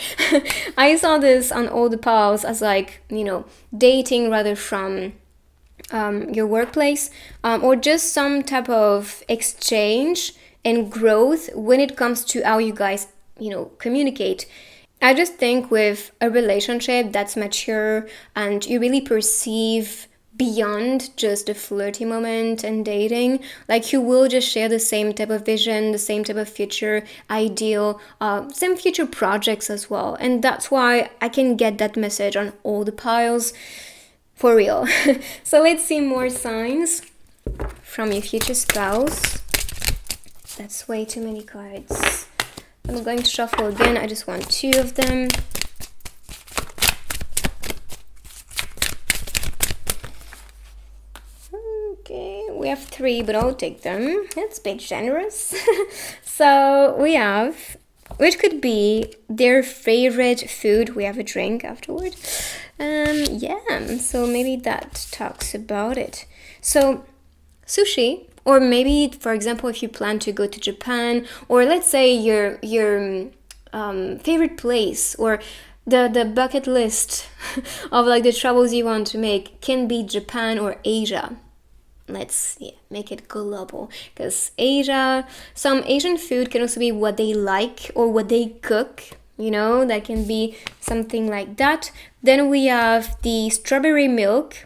I saw this on all the pals as like, dating rather from your workplace, or just some type of exchange and growth when it comes to how you guys, communicate. I just think with a relationship that's mature and you really perceive beyond just the flirty moment and dating, like you will just share the same type of vision, the same type of future ideal, same future projects as well. And that's why I can get that message on all the piles. For real. So let's see more signs from your future spouse. That's way too many cards. I'm going to shuffle again. I just want 2 of them. Okay, we have 3, but I'll take them. That's a bit generous. So we have, which could be their favorite food. We have a drink afterward. Yeah, so maybe that talks about it. So sushi, or maybe, for example, if you plan to go to Japan, or let's say your favorite place, or the bucket list of like the travels you want to make can be Japan or Asia. Let's make it global, because Asia, some Asian food can also be what they like or what they cook. That can be something like that. Then we have the strawberry milk.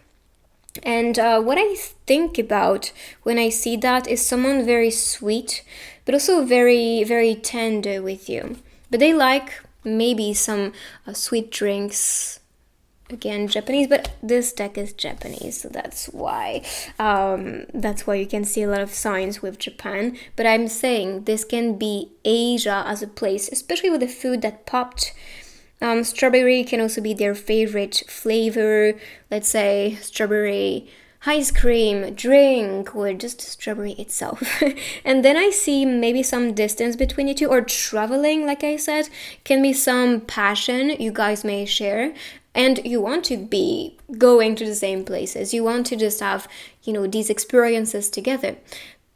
And what I think about when I see that is someone very sweet, but also very, very tender with you. But they like maybe some sweet drinks. Again, Japanese, but this deck is Japanese, so that's why you can see a lot of signs with Japan. But I'm saying this can be Asia as a place, especially with the food that popped. Strawberry can also be their favorite flavor. Let's say strawberry ice cream, drink, or just strawberry itself. And then I see maybe some distance between you two, or traveling, like I said, can be some passion you guys may share. And you want to be going to the same places. You want to just have, these experiences together.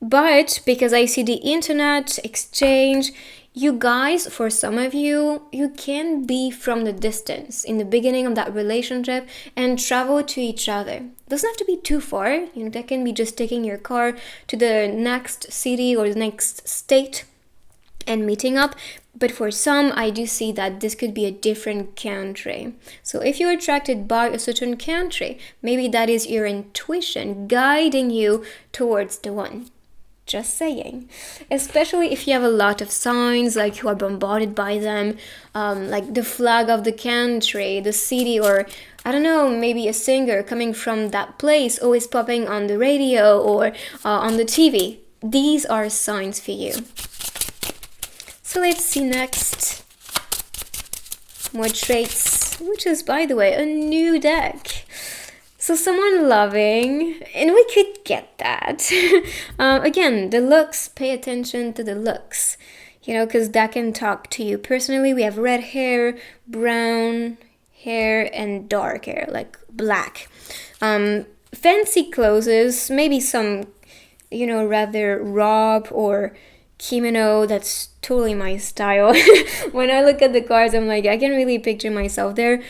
But because I see the internet exchange, you guys, for some of you, you can be from the distance in the beginning of that relationship and travel to each other. Doesn't have to be too far. That can be just taking your car to the next city or the next state and meeting up. But for some, I do see that this could be a different country. So if you're attracted by a certain country, maybe that is your intuition guiding you towards the one. Just saying. Especially if you have a lot of signs, like you are bombarded by them, like the flag of the country, the city, or I don't know, maybe a singer coming from that place always popping on the radio or on the TV. These are signs for you. So let's see next. More traits, which is, by the way, a new deck. So someone loving, and we could get that. Again, the looks, pay attention to the looks, because that can talk to you. Personally, we have red hair, brown hair, and dark hair, like black. Fancy clothes, maybe some, rather robe or kimono. That's totally my style. When I look at the cards, I'm like, I can really picture myself there.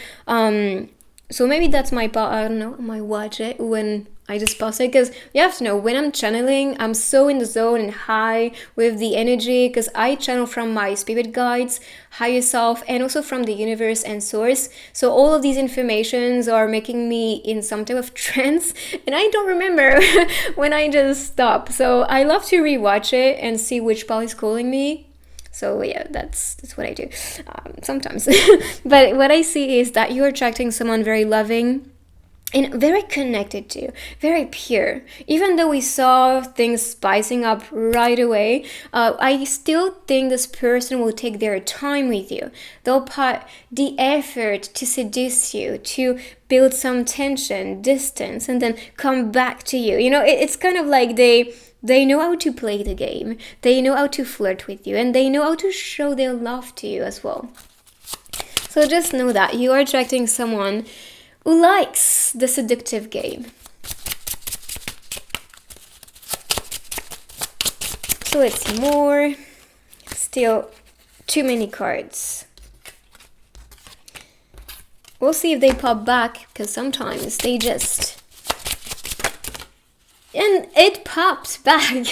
So maybe that's my watch it when I just pause it, because you have to know, when I'm channeling, I'm so in the zone and high with the energy, because I channel from my spirit guides, higher self, and also from the universe and source. So all of these informations are making me in some type of trance, and I don't remember when I just stop. So I love to rewatch it and see which pal is calling me. So yeah, that's what I do sometimes. But what I see is that you're attracting someone very loving, and very connected to, very pure. Even though we saw things spicing up right away, I still think this person will take their time with you. They'll put the effort to seduce you, to build some tension, distance, and then come back to you. You know, it's kind of like they know how to play the game, they know how to flirt with you, and they know how to show their love to you as well. So just know that you are attracting someone who likes the seductive game. So let's see more. Still too many cards. We'll see if they pop back, because sometimes they just... And it pops back.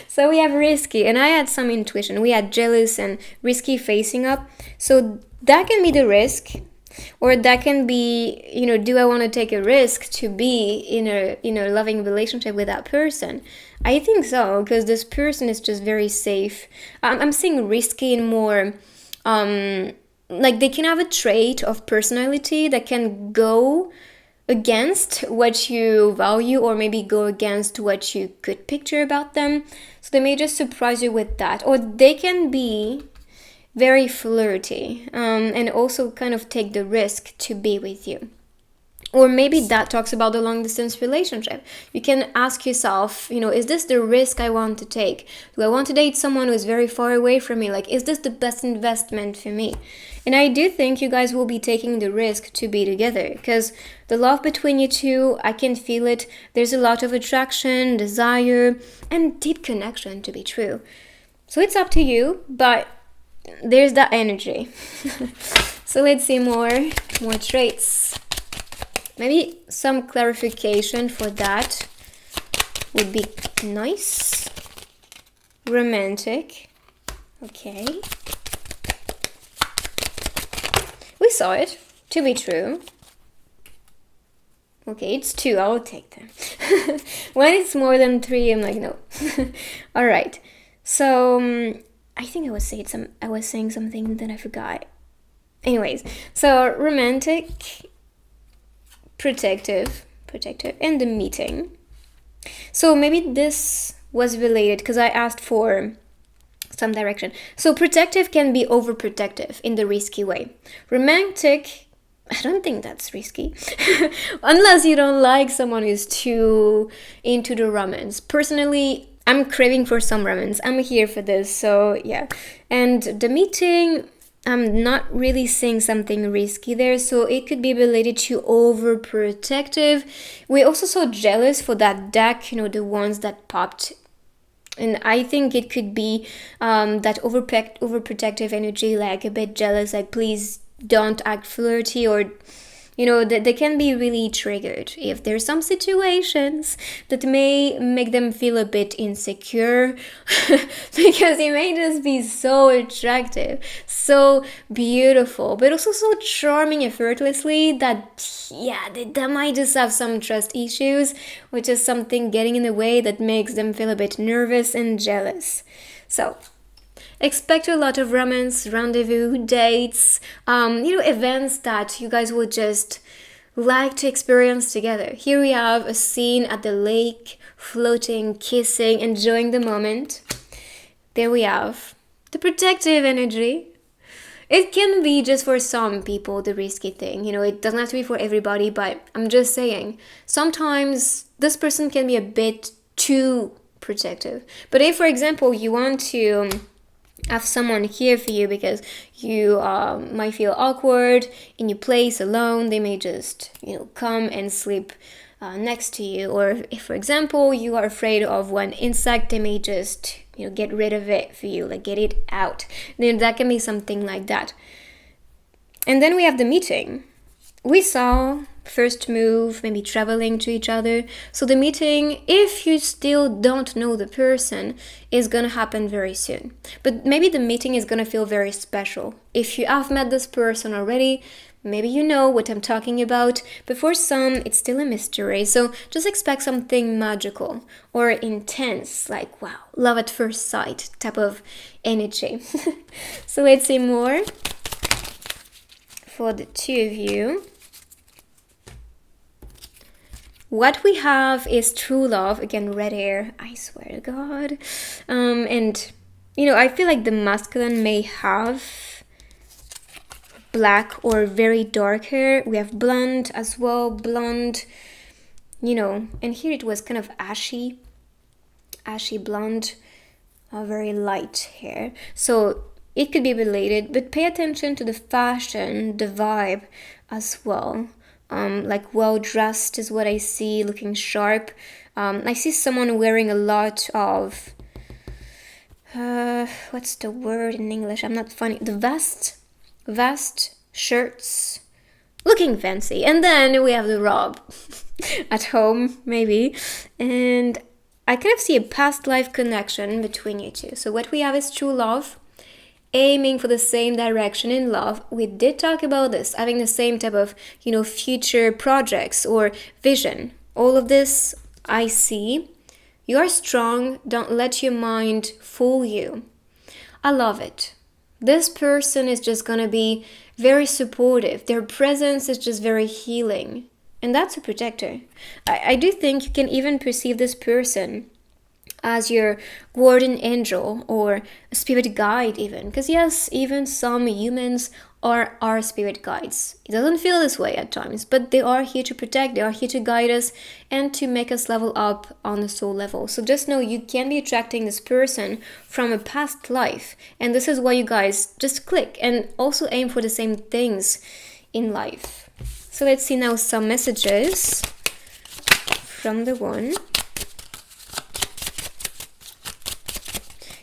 So we have risky, and I had some intuition. We had jealous and risky facing up. So that can be the risk. Or that can be, you know, do I want to take a risk to be in a loving relationship with that person? I think so, because this person is just very safe. I'm seeing risky in more, like they can have a trait of personality that can go against what you value, or maybe go against what you could picture about them. So they may just surprise you with that. Or they can be very flirty, and also kind of take the risk to be with you. Or maybe that talks about the long distance relationship. You can ask yourself, you know, is this the risk I want to take? Do I want to date someone who is very far away from me? Like, is this the best investment for me? And I do think you guys will be taking the risk to be together, because the love between you two, I can feel it. There's a lot of attraction, desire, and deep connection, to be true. So it's up to you, but there's that energy. So let's see more traits. Maybe some clarification for that would be nice. Romantic. Okay. We saw it, to be true. Okay, it's 2, I'll take them. When it's more than 3, I'm like, no. All right. So I think I was saying something that I forgot. Anyways, so romantic, protective, and the meeting. So maybe this was related, because I asked for some direction. So protective can be overprotective in the risky way. Romantic, I don't think that's risky. Unless you don't like someone who's too into the romance. Personally, I'm craving for some romance. I'm here for this, so yeah. And the meeting, I'm not really seeing something risky there, so it could be related to overprotective. We also saw jealous for that deck, you know, the ones that popped. And I think it could be that overprotective energy, like a bit jealous, like please don't act flirty, or you know, they can be really triggered if there's some situations that may make them feel a bit insecure because you may just be so attractive, so beautiful, but also so charming effortlessly that, yeah, they might just have some trust issues, which is something getting in the way that makes them feel a bit nervous and jealous. So expect a lot of romance, rendezvous, dates, events that you guys would just like to experience together. Here we have a scene at the lake, floating, kissing, enjoying the moment. There we have the protective energy. It can be just for some people the risky thing. You know, it doesn't have to be for everybody, but I'm just saying, sometimes this person can be a bit too protective. But if, for example, you want to have someone here for you because you might feel awkward in your place alone, they may just, come and sleep next to you. Or if, for example, you are afraid of one insect, they may just, get rid of it for you, like get it out. Then that can be something like that. And then we have the meeting. We saw first move, maybe traveling to each other. So the meeting, if you still don't know the person, is gonna happen very soon. But maybe the meeting is gonna feel very special. If you have met this person already, maybe you know what I'm talking about, but for some, it's still a mystery. So just expect something magical or intense, like, wow, love at first sight type of energy. So let's see more for the two of you. What we have is true love. Again, red hair. I swear to God. And, you know, I feel like the masculine may have black or very dark hair. We have blonde as well. Blonde, you know, and here it was kind of ashy blonde, very light hair. So it could be related, but pay attention to the fashion, the vibe as well. Like well dressed is what I see, looking sharp. I see someone wearing a lot of what's the word in English? I'm not funny. The vest shirts, looking fancy. And then we have the robe at home, maybe. And I kind of see a past life connection between you two. So what we have is true love, aiming for the same direction in love. We did talk about this, having the same type of, you know, future projects or vision. All of this I see. You are strong. Don't let your mind fool you. I love it. This person is just gonna be very supportive. Their presence is just very healing. And that's a protector. I do think you can even perceive this person as your guardian angel or a spirit guide even. Because yes, even some humans are our spirit guides. It doesn't feel this way at times, but they are here to protect, they are here to guide us and to make us level up on the soul level. So just know you can be attracting this person from a past life. And this is why you guys just click and also aim for the same things in life. So let's see now some messages from the one.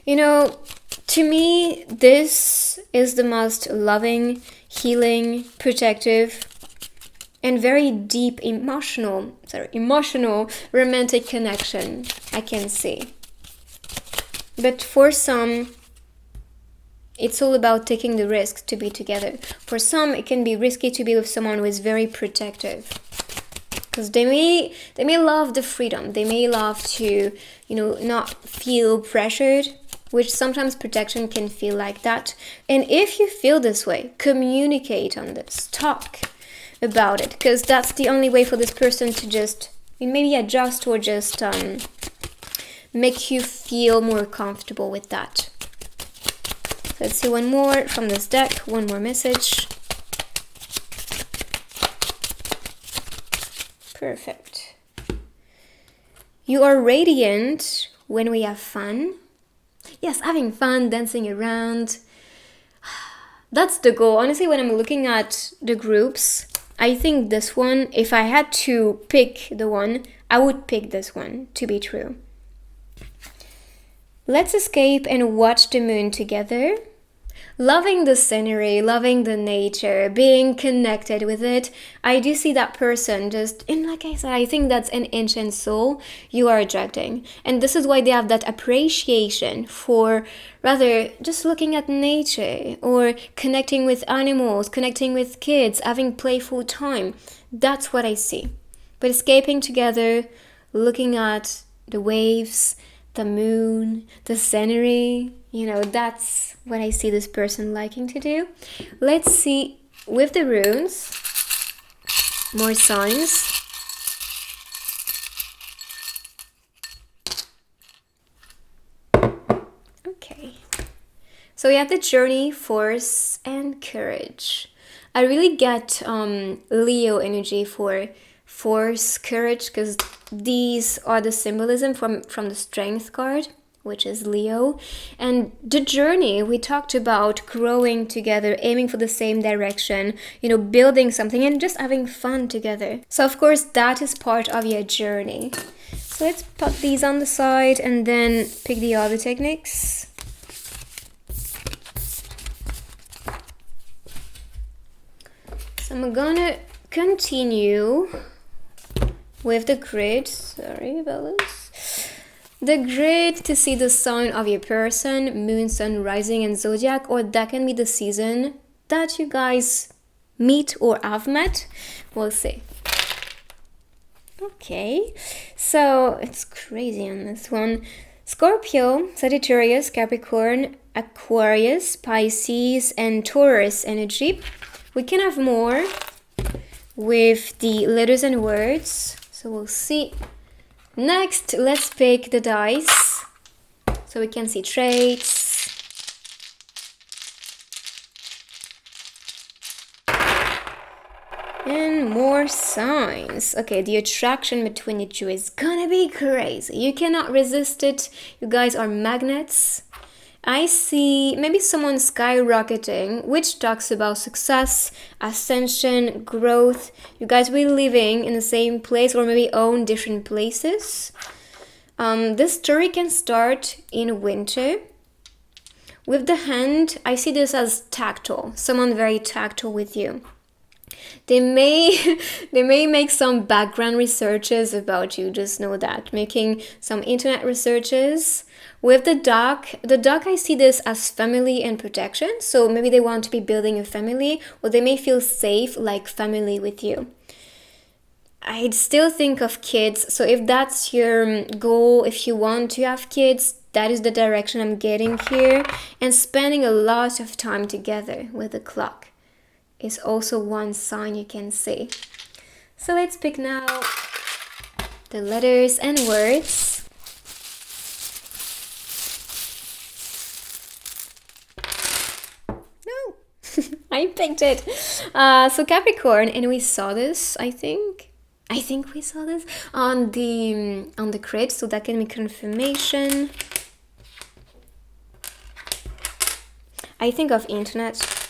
You know, to me, this is the most loving, healing, protective, and very deep emotional, romantic connection I can see. But for some, it's all about taking the risk to be together. For some, it can be risky to be with someone who is very protective. Because they may love the freedom. They may love to, you know, not feel pressured, which sometimes protection can feel like that. And if you feel this way, communicate on this. Talk about it. Because that's the only way for this person to just maybe adjust or just make you feel more comfortable with that. Let's see one more from this deck. One more message. Perfect. You are radiant when we have fun. Yes, having fun, dancing around. That's the goal. Honestly, when I'm looking at the groups, I think this one, if I had to pick the one, I would pick this one to be true. Let's escape and watch the moon together. Loving the scenery, loving the nature, being connected with it. I do see that person just, and like I said, I think that's an ancient soul you are attracting. And this is why they have that appreciation for rather just looking at nature or connecting with animals, connecting with kids, having playful time. That's what I see. But escaping together, looking at the waves, the moon, the scenery, you know, that's what I see this person liking to do. Let's see with the runes, more signs. Okay. So we have the journey, force, and courage. I really get Leo energy for force, courage, because these are the symbolism from the strength card, which is Leo. And the journey, we talked about growing together, aiming for the same direction, you know, building something and just having fun together. So of course that is part of your journey. So let's put these on the side and then pick the other techniques. So I'm gonna continue with the grid. Sorry about this. The grid to see the sign of your person, moon, sun, rising, and zodiac, or that can be the season that you guys meet or have met. We'll see. Okay, so it's crazy on this one. Scorpio, Sagittarius, Capricorn, Aquarius, Pisces, and Taurus energy. We can have more with the letters and words. So we'll see. Next, let's pick the dice so we can see traits. And more signs. Okay, the attraction between you two is gonna be crazy. You cannot resist it. You guys are magnets. I see maybe someone skyrocketing, which talks about success, ascension, growth. You guys will be living in the same place or maybe own different places. This story can start in winter. With the hand, I see this as tactile. Someone very tactile with you. They may make some background researches about you, just know that. Making some internet researches. With the duck I see this as family and protection. So maybe they want to be building a family, or they may feel safe like family with you. I'd still think of kids. So if that's your goal, if you want to have kids, that is the direction I'm getting here. And spending a lot of time together with the clock is also one sign you can see. So let's pick now the letters and words. No, I picked it. So Capricorn, and we saw this, I think we saw this on the crit, so that can be confirmation. I think of internet.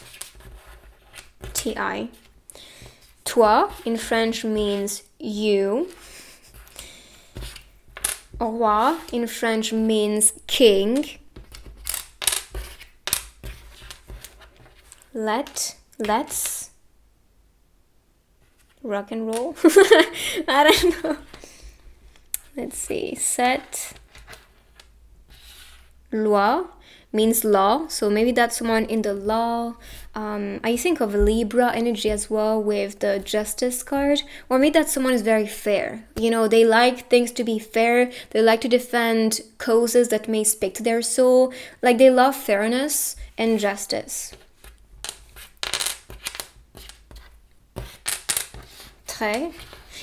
TI. Toi in French means you. Roi in French means king. Let's rock and roll. I don't know. Let's see. Set. Loi means law, so maybe that's someone in the law. I think of Libra energy as well with the Justice card, or maybe that someone is very fair. You know, they like things to be fair. They like to defend causes that may speak to their soul. Like they love fairness and justice. Très.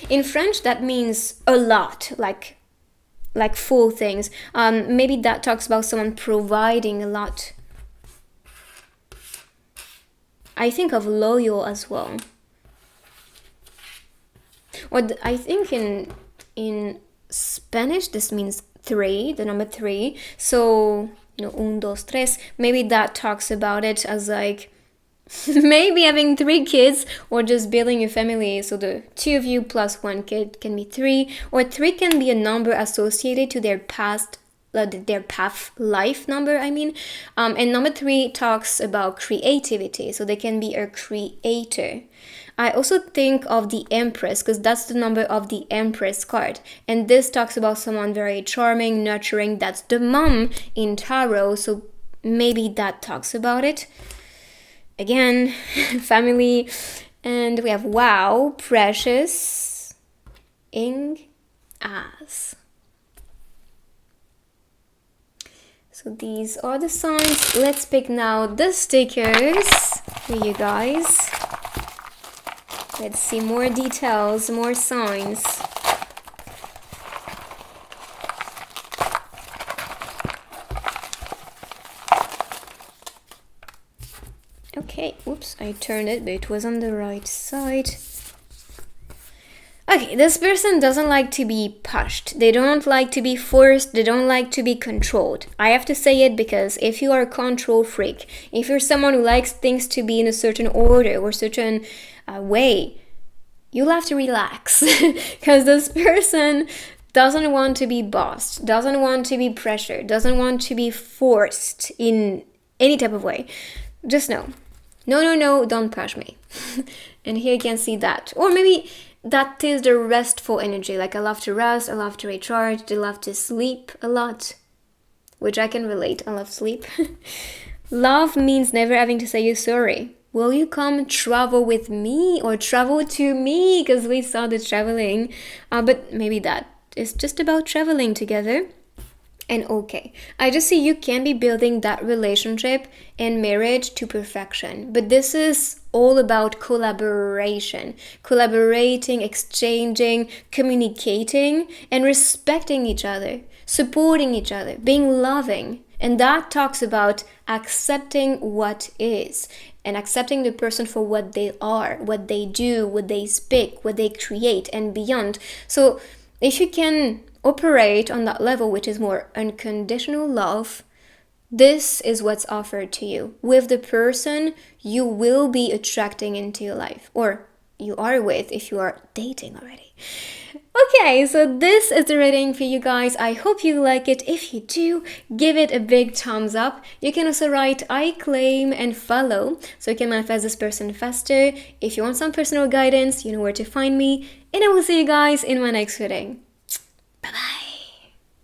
In French, that means a lot, like full things. Maybe that talks about someone providing a lot. I think of loyal as well. Or I think in Spanish this means 3, the number 3. So, you know, 1, 2, 3. Maybe that talks about it as like maybe having 3 kids or just building a family. So the 2 of you plus 1 kid can be 3, or 3 can be a number associated to their path life number, I mean. And number 3 talks about creativity, so they can be a creator. I also think of the Empress because that's the number of the Empress card, and this talks about someone very charming, nurturing. That's the mom in tarot, so maybe that talks about it. Again, family. And we have wow, precious, ing, as. So these are the signs. Let's pick now the stickers for you guys. Let's see more details, more signs. Okay, oops, I turned it, but it was on the right side. Okay, this person doesn't like to be pushed. They don't like to be forced. They don't like to be controlled. I have to say it because if you are a control freak, if you're someone who likes things to be in a certain order or certain way, you'll have to relax because this person doesn't want to be bossed, doesn't want to be pressured, doesn't want to be forced in any type of way. Just know, no, don't push me. And here you can see that. Or maybe that is the restful energy. Like I love to rest, I love to recharge, I love to sleep a lot, which I can relate. I love sleep. Love means never having to say you're sorry. Will you come travel with me or travel to me? Because we saw the traveling. But maybe that is just about traveling together. and okay. I just see you can be building that relationship and marriage to perfection, but this is all about collaboration, collaborating, exchanging, communicating, and respecting each other, supporting each other, being loving. And that talks about accepting what is and accepting the person for what they are, what they do, what they speak, what they create, and beyond. So if you can operate on that level, which is more unconditional love, this is what's offered to you with the person you will be attracting into your life, or you are with if you are dating already. Okay, so this is the reading for you guys. I hope you like it. If you do, give it a big thumbs up. You can also write I claim and follow so you can manifest this person faster. If you want some personal guidance, you know where to find me. And I will see you guys in my next reading. Bye-bye.